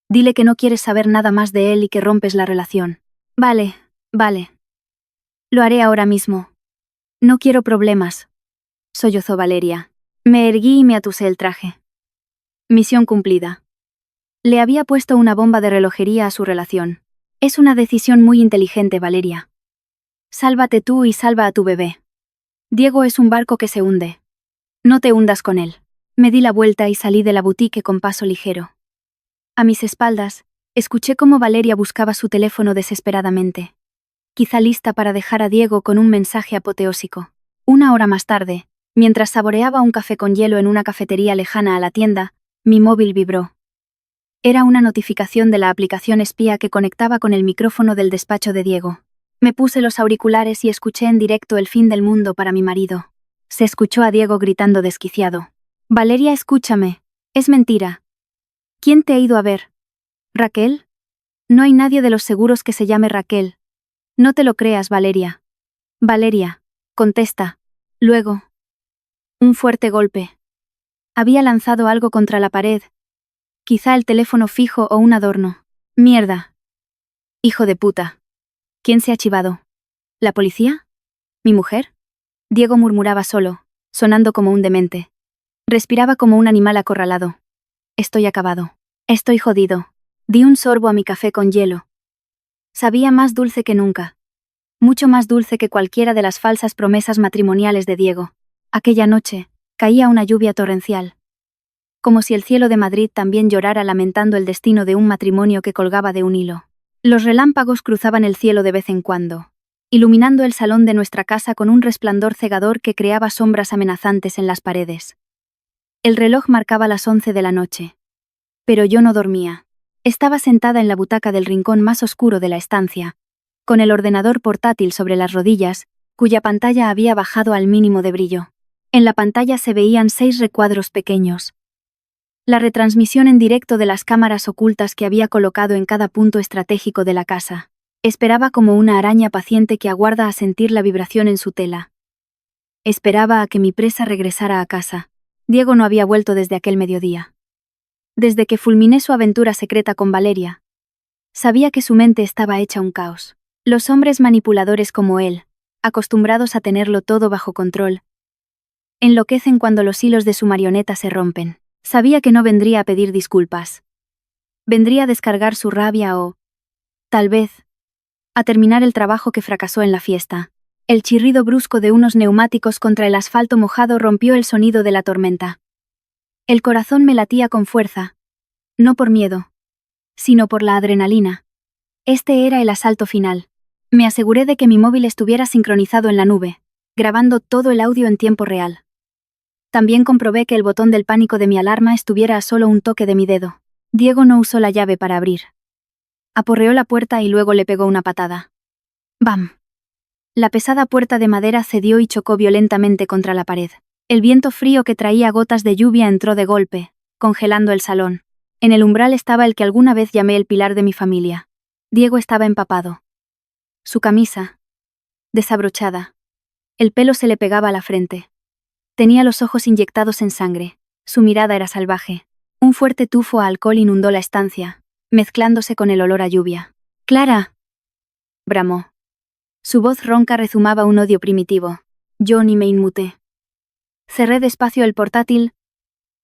Dile que no quieres saber nada más de él y que rompes la relación. Vale, vale. Lo haré ahora mismo. No quiero problemas. Sollozó Valeria. Me erguí y me atusé el traje. Misión cumplida. Le había puesto una bomba de relojería a su relación. Es una decisión muy inteligente, Valeria. Sálvate tú y salva a tu bebé. Diego es un barco que se hunde. No te hundas con él. Me di la vuelta y salí de la boutique con paso ligero. A mis espaldas, escuché cómo Valeria buscaba su teléfono desesperadamente. Quizá lista para dejar a Diego con un mensaje apoteósico. 1 hora más tarde, mientras saboreaba un café con hielo en una cafetería lejana a la tienda, mi móvil vibró. Era una notificación de la aplicación espía que conectaba con el micrófono del despacho de Diego. Me puse los auriculares y escuché en directo el fin del mundo para mi marido. Se escuchó a Diego gritando desquiciado. Valeria, escúchame. Es mentira. ¿Quién te ha ido a ver? ¿Raquel? No hay nadie de los seguros que se llame Raquel. No te lo creas, Valeria. Valeria, contesta. Luego. Un fuerte golpe. Había lanzado algo contra la pared. Quizá el teléfono fijo o un adorno. Mierda. Hijo de puta. ¿Quién se ha chivado? ¿La policía? ¿Mi mujer? Diego murmuraba solo, sonando como un demente. Respiraba como un animal acorralado. Estoy acabado. Estoy jodido. Di un sorbo a mi café con hielo. Sabía más dulce que nunca. Mucho más dulce que cualquiera de las falsas promesas matrimoniales de Diego. Aquella noche, caía una lluvia torrencial. Como si el cielo de Madrid también llorara lamentando el destino de un matrimonio que colgaba de un hilo. Los relámpagos cruzaban el cielo de vez en cuando, iluminando el salón de nuestra casa con un resplandor cegador que creaba sombras amenazantes en las paredes. El reloj marcaba las 11 de la noche. Pero yo no dormía. Estaba sentada en la butaca del rincón más oscuro de la estancia, con el ordenador portátil sobre las rodillas, cuya pantalla había bajado al mínimo de brillo. En la pantalla se veían 6 recuadros pequeños. La retransmisión en directo de las cámaras ocultas que había colocado en cada punto estratégico de la casa. Esperaba como una araña paciente que aguarda a sentir la vibración en su tela. Esperaba a que mi presa regresara a casa. Diego no había vuelto desde aquel mediodía. Desde que fulminé su aventura secreta con Valeria. Sabía que su mente estaba hecha un caos. Los hombres manipuladores como él, acostumbrados a tenerlo todo bajo control, enloquecen cuando los hilos de su marioneta se rompen. Sabía que no vendría a pedir disculpas. Vendría a descargar su rabia o, tal vez, a terminar el trabajo que fracasó en la fiesta. El chirrido brusco de unos neumáticos contra el asfalto mojado rompió el sonido de la tormenta. El corazón me latía con fuerza, no por miedo, sino por la adrenalina. Este era el asalto final. Me aseguré de que mi móvil estuviera sincronizado en la nube, grabando todo el audio en tiempo real. También comprobé que el botón del pánico de mi alarma estuviera a solo un toque de mi dedo. Diego no usó la llave para abrir. Aporreó la puerta y luego le pegó una patada. ¡Bam! La pesada puerta de madera cedió y chocó violentamente contra la pared. El viento frío que traía gotas de lluvia entró de golpe, congelando el salón. En el umbral estaba el que alguna vez llamé el pilar de mi familia. Diego estaba empapado. Su camisa, desabrochada. El pelo se le pegaba a la frente. Tenía los ojos inyectados en sangre. Su mirada era salvaje. Un fuerte tufo a alcohol inundó la estancia, mezclándose con el olor a lluvia. ¡Clara!, bramó. Su voz ronca rezumaba un odio primitivo. Yo ni me inmuté. Cerré despacio el portátil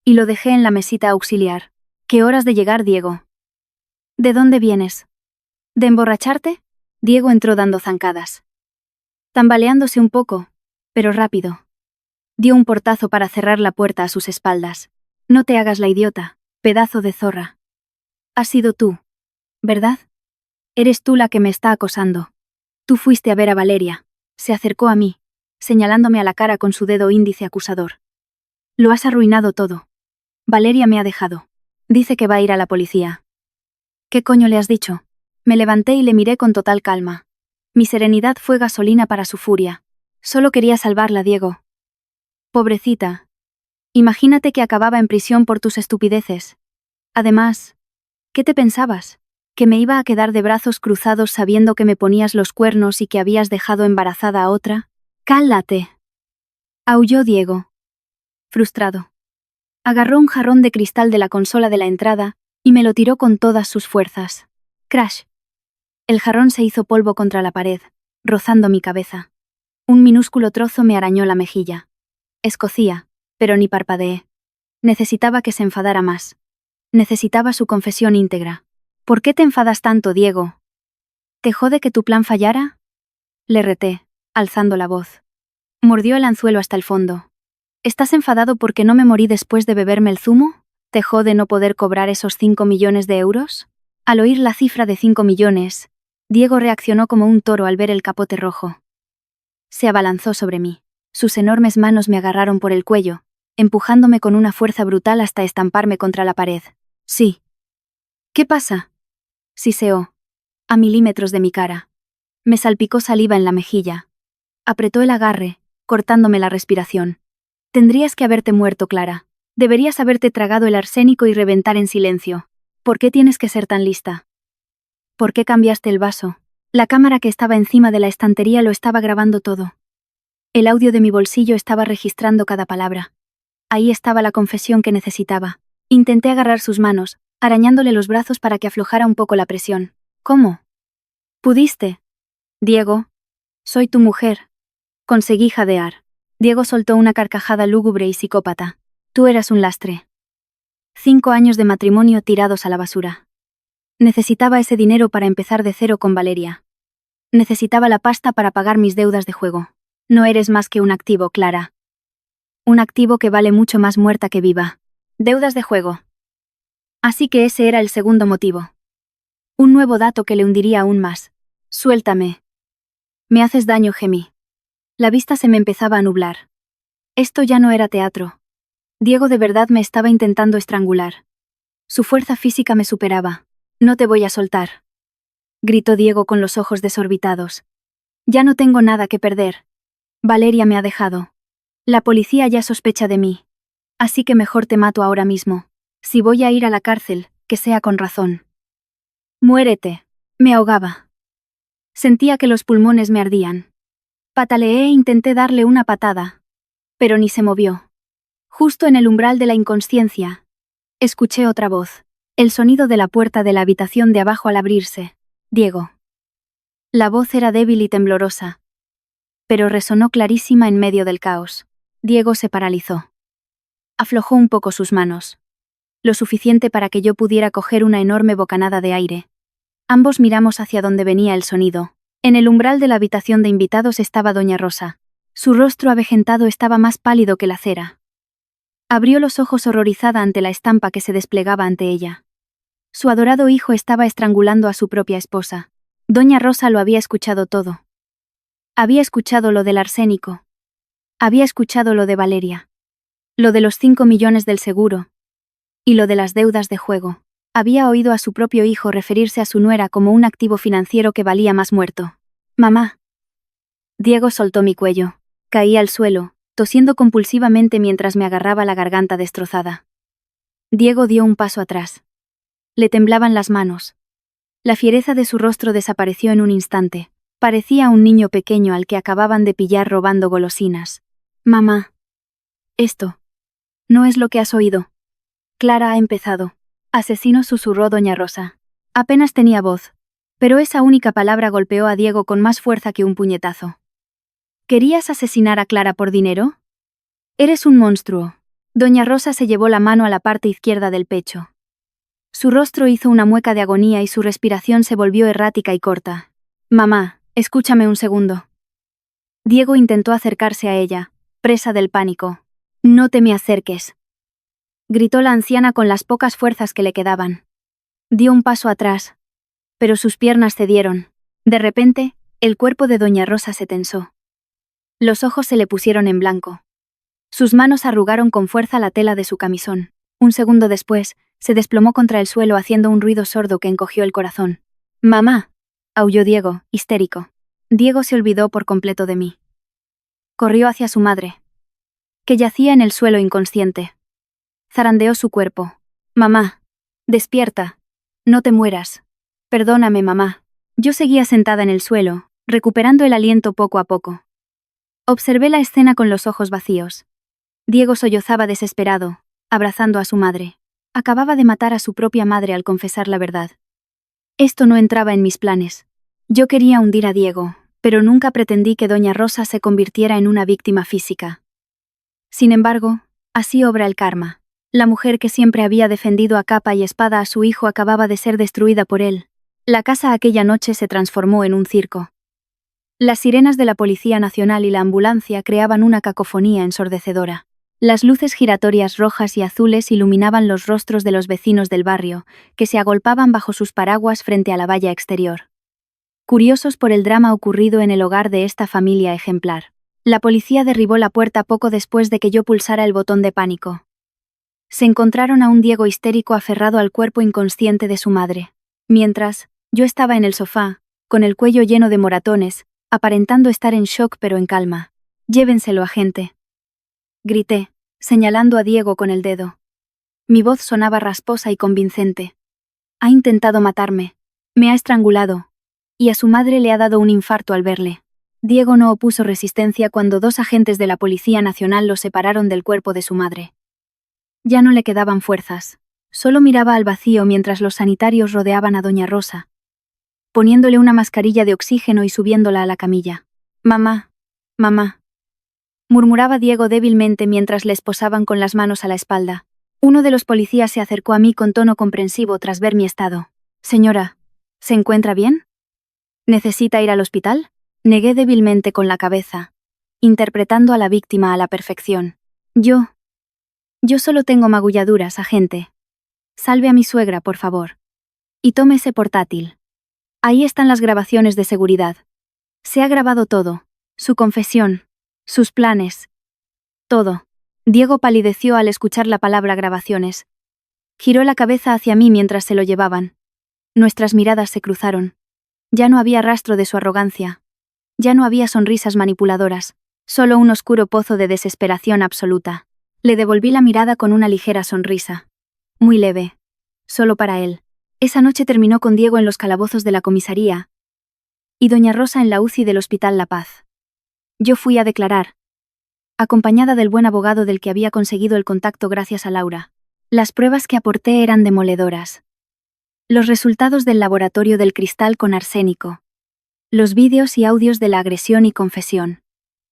y lo dejé en la mesita auxiliar. ¿Qué horas de llegar, Diego? ¿De dónde vienes? ¿De emborracharte? Diego entró dando zancadas. Tambaleándose un poco, pero rápido. Dio un portazo para cerrar la puerta a sus espaldas. No te hagas la idiota, pedazo de zorra. Has sido tú, ¿verdad? Eres tú la que me está acosando. Tú fuiste a ver a Valeria. Se acercó a mí, señalándome a la cara con su dedo índice acusador. Lo has arruinado todo. Valeria me ha dejado. Dice que va a ir a la policía. ¿Qué coño le has dicho? Me levanté y le miré con total calma. Mi serenidad fue gasolina para su furia. Solo quería salvarla, Diego. Pobrecita. Imagínate que acababa en prisión por tus estupideces. Además, ¿qué te pensabas? ¿Que me iba a quedar de brazos cruzados sabiendo que me ponías los cuernos y que habías dejado embarazada a otra? ¡Cállate!, aulló Diego, frustrado. Agarró un jarrón de cristal de la consola de la entrada y me lo tiró con todas sus fuerzas. ¡Crash! El jarrón se hizo polvo contra la pared, rozando mi cabeza. Un minúsculo trozo me arañó la mejilla. Escocía, pero ni parpadeé. Necesitaba que se enfadara más. Necesitaba su confesión íntegra. ¿Por qué te enfadas tanto, Diego? ¿Te jode que tu plan fallara? Le reté, alzando la voz. Mordió el anzuelo hasta el fondo. ¿Estás enfadado porque no me morí después de beberme el zumo? ¿Te jode no poder cobrar esos 5 millones de euros? Al oír la cifra de 5 millones, Diego reaccionó como un toro al ver el capote rojo. Se abalanzó sobre mí. Sus enormes manos me agarraron por el cuello, empujándome con una fuerza brutal hasta estamparme contra la pared. Sí. ¿Qué pasa? Siseó, a milímetros de mi cara. Me salpicó saliva en la mejilla. Apretó el agarre, cortándome la respiración. Tendrías que haberte muerto, Clara. Deberías haberte tragado el arsénico y reventar en silencio. ¿Por qué tienes que ser tan lista? ¿Por qué cambiaste el vaso? La cámara que estaba encima de la estantería lo estaba grabando todo. El audio de mi bolsillo estaba registrando cada palabra. Ahí estaba la confesión que necesitaba. Intenté agarrar sus manos, arañándole los brazos para que aflojara un poco la presión. ¿Cómo? ¿Pudiste? Diego, soy tu mujer. Conseguí jadear. Diego soltó una carcajada lúgubre y psicópata. Tú eras un lastre. 5 años de matrimonio tirados a la basura. Necesitaba ese dinero para empezar de cero con Valeria. Necesitaba la pasta para pagar mis deudas de juego. No eres más que un activo, Clara. Un activo que vale mucho más muerta que viva. Deudas de juego. Así que ese era el segundo motivo. Un nuevo dato que le hundiría aún más. Suéltame. Me haces daño, gemí. La vista se me empezaba a nublar. Esto ya no era teatro. Diego de verdad me estaba intentando estrangular. Su fuerza física me superaba. No te voy a soltar. Gritó Diego con los ojos desorbitados. Ya no tengo nada que perder. Valeria me ha dejado. La policía ya sospecha de mí. Así que mejor te mato ahora mismo. Si voy a ir a la cárcel, que sea con razón. Muérete. Me ahogaba. Sentía que los pulmones me ardían. Pataleé e intenté darle una patada. Pero ni se movió. Justo en el umbral de la inconsciencia, escuché otra voz. El sonido de la puerta de la habitación de abajo al abrirse. Diego. La voz era débil y temblorosa, pero resonó clarísima en medio del caos. Diego se paralizó. Aflojó un poco sus manos. Lo suficiente para que yo pudiera coger una enorme bocanada de aire. Ambos miramos hacia donde venía el sonido. En el umbral de la habitación de invitados estaba doña Rosa. Su rostro avejentado estaba más pálido que la cera. Abrió los ojos horrorizada ante la estampa que se desplegaba ante ella. Su adorado hijo estaba estrangulando a su propia esposa. Doña Rosa lo había escuchado todo. Había escuchado lo del arsénico. Había escuchado lo de Valeria. Lo de los 5 millones del seguro. Y lo de las deudas de juego. Había oído a su propio hijo referirse a su nuera como un activo financiero que valía más muerto. Mamá. Diego soltó mi cuello. Caí al suelo, tosiendo compulsivamente mientras me agarraba la garganta destrozada. Diego dio un paso atrás. Le temblaban las manos. La fiereza de su rostro desapareció en un instante. Parecía un niño pequeño al que acababan de pillar robando golosinas. Mamá. Esto. No es lo que has oído. Clara ha empezado. Asesino, susurró doña Rosa. Apenas tenía voz. Pero esa única palabra golpeó a Diego con más fuerza que un puñetazo. ¿Querías asesinar a Clara por dinero? Eres un monstruo. Doña Rosa se llevó la mano a la parte izquierda del pecho. Su rostro hizo una mueca de agonía y su respiración se volvió errática y corta. Mamá, escúchame un segundo. Diego intentó acercarse a ella, presa del pánico. No te me acerques. Gritó la anciana con las pocas fuerzas que le quedaban. Dio un paso atrás. Pero sus piernas cedieron. De repente, el cuerpo de doña Rosa se tensó. Los ojos se le pusieron en blanco. Sus manos arrugaron con fuerza la tela de su camisón. Un segundo después, se desplomó contra el suelo haciendo un ruido sordo que encogió el corazón. «Mamá», aulló Diego, histérico. Diego se olvidó por completo de mí. Corrió hacia su madre, que yacía en el suelo inconsciente. Zarandeó su cuerpo. «Mamá, despierta. No te mueras. Perdóname, mamá». Yo seguía sentada en el suelo, recuperando el aliento poco a poco. Observé la escena con los ojos vacíos. Diego sollozaba desesperado, abrazando a su madre. Acababa de matar a su propia madre al confesar la verdad. Esto no entraba en mis planes. Yo quería hundir a Diego, pero nunca pretendí que doña Rosa se convirtiera en una víctima física. Sin embargo, así obra el karma. La mujer que siempre había defendido a capa y espada a su hijo acababa de ser destruida por él. La casa aquella noche se transformó en un circo. Las sirenas de la Policía Nacional y la ambulancia creaban una cacofonía ensordecedora. Las luces giratorias rojas y azules iluminaban los rostros de los vecinos del barrio, que se agolpaban bajo sus paraguas frente a la valla exterior. Curiosos por el drama ocurrido en el hogar de esta familia ejemplar. La policía derribó la puerta poco después de que yo pulsara el botón de pánico. Se encontraron a un Diego histérico aferrado al cuerpo inconsciente de su madre. Mientras, yo estaba en el sofá, con el cuello lleno de moratones, aparentando estar en shock pero en calma. «Llévenselo, agente», grité, señalando a Diego con el dedo. Mi voz sonaba rasposa y convincente. Ha intentado matarme. Me ha estrangulado. Y a su madre le ha dado un infarto al verle. Diego no opuso resistencia cuando 2 agentes de la Policía Nacional lo separaron del cuerpo de su madre. Ya no le quedaban fuerzas. Solo miraba al vacío mientras los sanitarios rodeaban a doña Rosa, poniéndole una mascarilla de oxígeno y subiéndola a la camilla. «Mamá, mamá». murmuraba Diego débilmente mientras le esposaban con las manos a la espalda. Uno de los policías se acercó a mí con tono comprensivo tras ver mi estado. Señora, ¿se encuentra bien? ¿Necesita ir al hospital? Negué débilmente con la cabeza, interpretando a la víctima a la perfección. Yo solo tengo magulladuras, agente. Salve a mi suegra, por favor. Y tome ese portátil. Ahí están las grabaciones de seguridad. Se ha grabado todo. Su confesión. Sus planes. Todo. Diego palideció al escuchar la palabra grabaciones. Giró la cabeza hacia mí mientras se lo llevaban. Nuestras miradas se cruzaron. Ya no había rastro de su arrogancia. Ya no había sonrisas manipuladoras. Solo un oscuro pozo de desesperación absoluta. Le devolví la mirada con una ligera sonrisa. Muy leve. Solo para él. Esa noche terminó con Diego en los calabozos de la comisaría y doña Rosa en la UCI del Hospital La Paz. Yo fui a declarar, acompañada del buen abogado del que había conseguido el contacto gracias a Laura. Las pruebas que aporté eran demoledoras. Los resultados del laboratorio del cristal con arsénico. Los vídeos y audios de la agresión y confesión.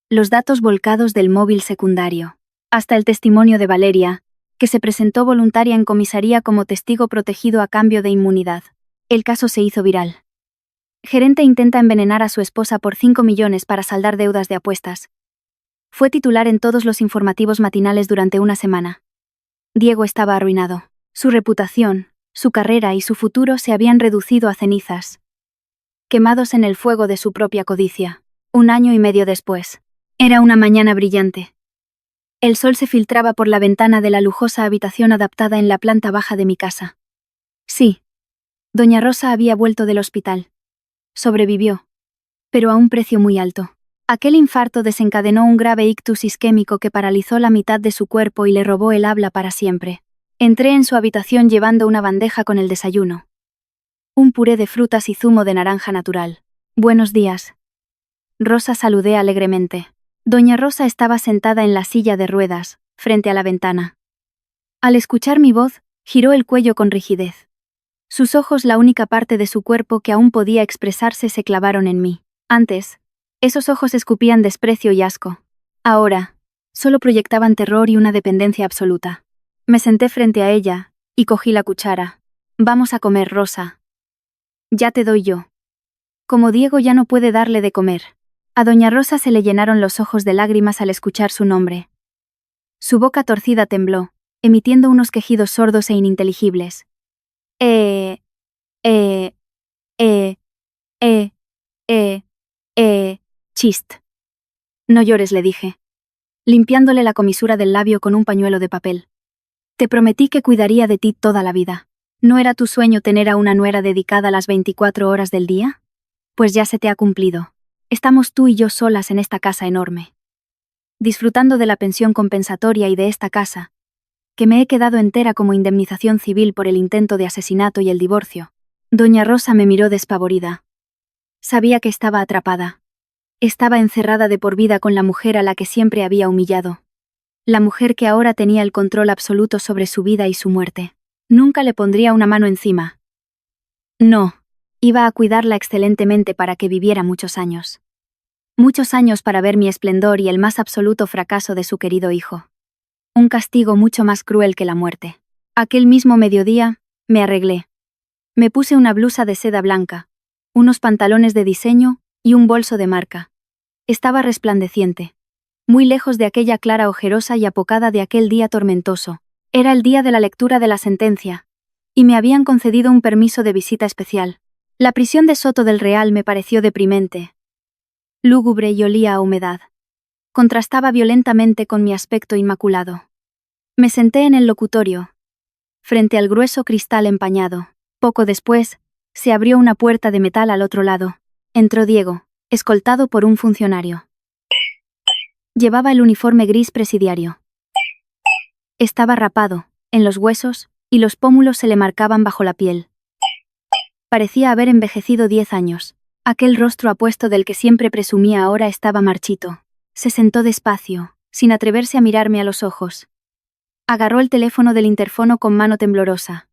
Los datos volcados del móvil secundario. Hasta el testimonio de Valeria, que se presentó voluntaria en comisaría como testigo protegido a cambio de inmunidad. El caso se hizo viral. Gerente intenta envenenar a su esposa por 5 millones para saldar deudas de apuestas. Fue titular en todos los informativos matinales durante una semana. Diego estaba arruinado. Su reputación, su carrera y su futuro se habían reducido a cenizas, quemados en el fuego de su propia codicia. 1 año y medio después. Era una mañana brillante. El sol se filtraba por la ventana de la lujosa habitación adaptada en la planta baja de mi casa. Sí. Doña Rosa había vuelto del hospital. Sobrevivió. Pero a un precio muy alto. Aquel infarto desencadenó un grave ictus isquémico que paralizó la mitad de su cuerpo y le robó el habla para siempre. Entré en su habitación llevando una bandeja con el desayuno. Un puré de frutas y zumo de naranja natural. Buenos días. Rosa, saludé alegremente. Doña Rosa estaba sentada en la silla de ruedas, frente a la ventana. Al escuchar mi voz, giró el cuello con rigidez. Sus ojos, la única parte de su cuerpo que aún podía expresarse, se clavaron en mí. Antes, esos ojos escupían desprecio y asco. Ahora, solo proyectaban terror y una dependencia absoluta. Me senté frente a ella, y cogí la cuchara. Vamos a comer, Rosa. Ya te doy yo. Como Diego ya no puede darle de comer. A doña Rosa se le llenaron los ojos de lágrimas al escuchar su nombre. Su boca torcida tembló, emitiendo unos quejidos sordos e ininteligibles. Chist. No llores, le dije, limpiándole la comisura del labio con un pañuelo de papel. Te prometí que cuidaría de ti toda la vida. ¿No era tu sueño tener a una nuera dedicada las 24 horas del día? Pues ya se te ha cumplido. Estamos tú y yo solas en esta casa enorme, disfrutando de la pensión compensatoria y de esta casa, que me he quedado entera como indemnización civil por el intento de asesinato y el divorcio. Doña Rosa me miró despavorida. Sabía que estaba atrapada. Estaba encerrada de por vida con la mujer a la que siempre había humillado. La mujer que ahora tenía el control absoluto sobre su vida y su muerte. Nunca le pondría una mano encima. No, iba a cuidarla excelentemente para que viviera muchos años. Muchos años para ver mi esplendor y el más absoluto fracaso de su querido hijo. Un castigo mucho más cruel que la muerte. Aquel mismo mediodía, me arreglé. Me puse una blusa de seda blanca, unos pantalones de diseño y un bolso de marca. Estaba resplandeciente. Muy lejos de aquella clara ojerosa y apocada de aquel día tormentoso. Era el día de la lectura de la sentencia, y me habían concedido un permiso de visita especial. La prisión de Soto del Real me pareció deprimente, lúgubre y olía a humedad. Contrastaba violentamente con mi aspecto inmaculado. Me senté en el locutorio, frente al grueso cristal empañado. Poco después, se abrió una puerta de metal al otro lado. Entró Diego, escoltado por un funcionario. Llevaba el uniforme gris presidiario. Estaba rapado, en los huesos, y los pómulos se le marcaban bajo la piel. Parecía haber envejecido 10 años. Aquel rostro apuesto del que siempre presumía ahora estaba marchito. Se sentó despacio, sin atreverse a mirarme a los ojos. Agarró el teléfono del interfono con mano temblorosa.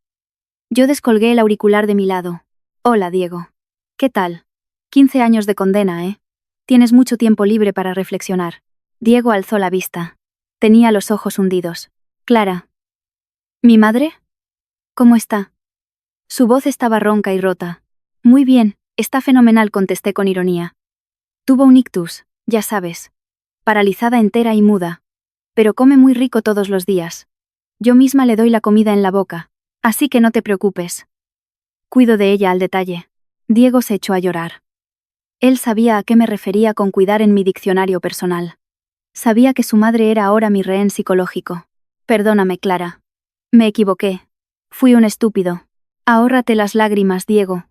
Yo descolgué el auricular de mi lado. Hola, Diego. ¿Qué tal? 15 años de condena, ¿eh? Tienes mucho tiempo libre para reflexionar. Diego alzó la vista. Tenía los ojos hundidos. Clara. ¿Mi madre? ¿Cómo está? Su voz estaba ronca y rota. Muy bien, está fenomenal, contesté con ironía. Tuvo un ictus, ya sabes. Paralizada entera y muda. Pero come muy rico todos los días. Yo misma le doy la comida en la boca, así que no te preocupes. Cuido de ella al detalle. Diego se echó a llorar. Él sabía a qué me refería con cuidar en mi diccionario personal. Sabía que su madre era ahora mi rehén psicológico. Perdóname, Clara. Me equivoqué. Fui un estúpido. Ahórrate las lágrimas, Diego.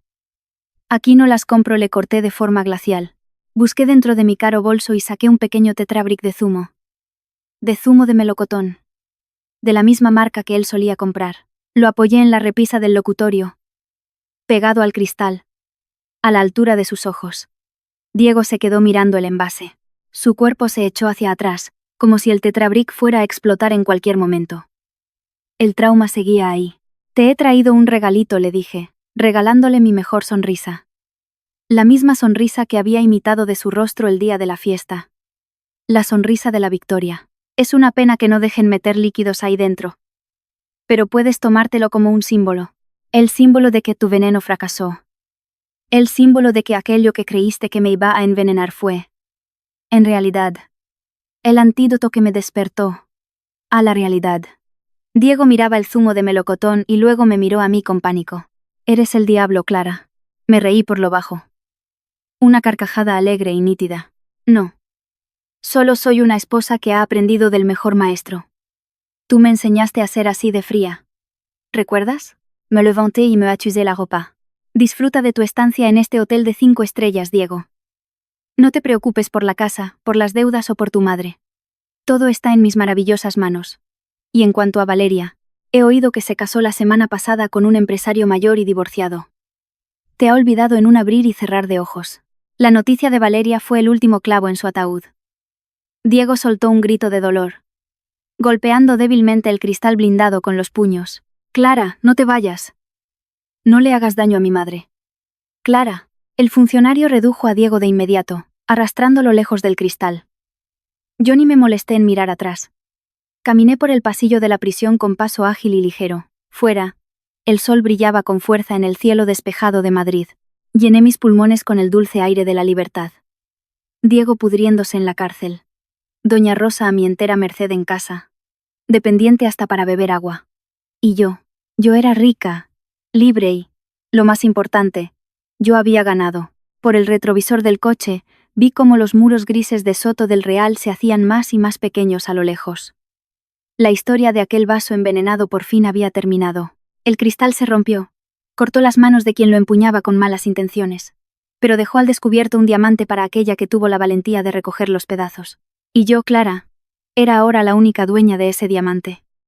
Aquí no las compro, le corté de forma glacial. Busqué dentro de mi caro bolso y saqué un pequeño tetrabric de zumo. De zumo de melocotón. De la misma marca que él solía comprar. Lo apoyé en la repisa del locutorio. Pegado al cristal. A la altura de sus ojos. Diego se quedó mirando el envase. Su cuerpo se echó hacia atrás, como si el tetrabric fuera a explotar en cualquier momento. El trauma seguía ahí. Te he traído un regalito, le dije, regalándole mi mejor sonrisa. La misma sonrisa que había imitado de su rostro el día de la fiesta. La sonrisa de la victoria. Es una pena que no dejen meter líquidos ahí dentro. Pero puedes tomártelo como un símbolo. El símbolo de que tu veneno fracasó. El símbolo de que aquello que creíste que me iba a envenenar fue, en realidad, el antídoto que me despertó a la realidad. Diego miraba el zumo de melocotón y luego me miró a mí con pánico. Eres el diablo, Clara. Me reí por lo bajo. Una carcajada alegre y nítida. No. Solo soy una esposa que ha aprendido del mejor maestro. Tú me enseñaste a ser así de fría. ¿Recuerdas? Me levanté y me atusé la ropa. Disfruta de tu estancia en este hotel de 5 estrellas, Diego. No te preocupes por la casa, por las deudas o por tu madre. Todo está en mis maravillosas manos. Y en cuanto a Valeria, he oído que se casó la semana pasada con un empresario mayor y divorciado. Te ha olvidado en un abrir y cerrar de ojos. La noticia de Valeria fue el último clavo en su ataúd. Diego soltó un grito de dolor, golpeando débilmente el cristal blindado con los puños. Clara, no te vayas. No le hagas daño a mi madre. Clara. El funcionario redujo a Diego de inmediato, arrastrándolo lejos del cristal. Yo ni me molesté en mirar atrás. Caminé por el pasillo de la prisión con paso ágil y ligero. Fuera, el sol brillaba con fuerza en el cielo despejado de Madrid. Llené mis pulmones con el dulce aire de la libertad. Diego pudriéndose en la cárcel. Doña Rosa a mi entera merced en casa. Dependiente hasta para beber agua. Y yo era rica, libre y, lo más importante, yo había ganado. Por el retrovisor del coche, vi cómo los muros grises de Soto del Real se hacían más y más pequeños a lo lejos. La historia de aquel vaso envenenado por fin había terminado. El cristal se rompió. Cortó las manos de quien lo empuñaba con malas intenciones. Pero dejó al descubierto un diamante para aquella que tuvo la valentía de recoger los pedazos. Y yo, Clara, era ahora la única dueña de ese diamante.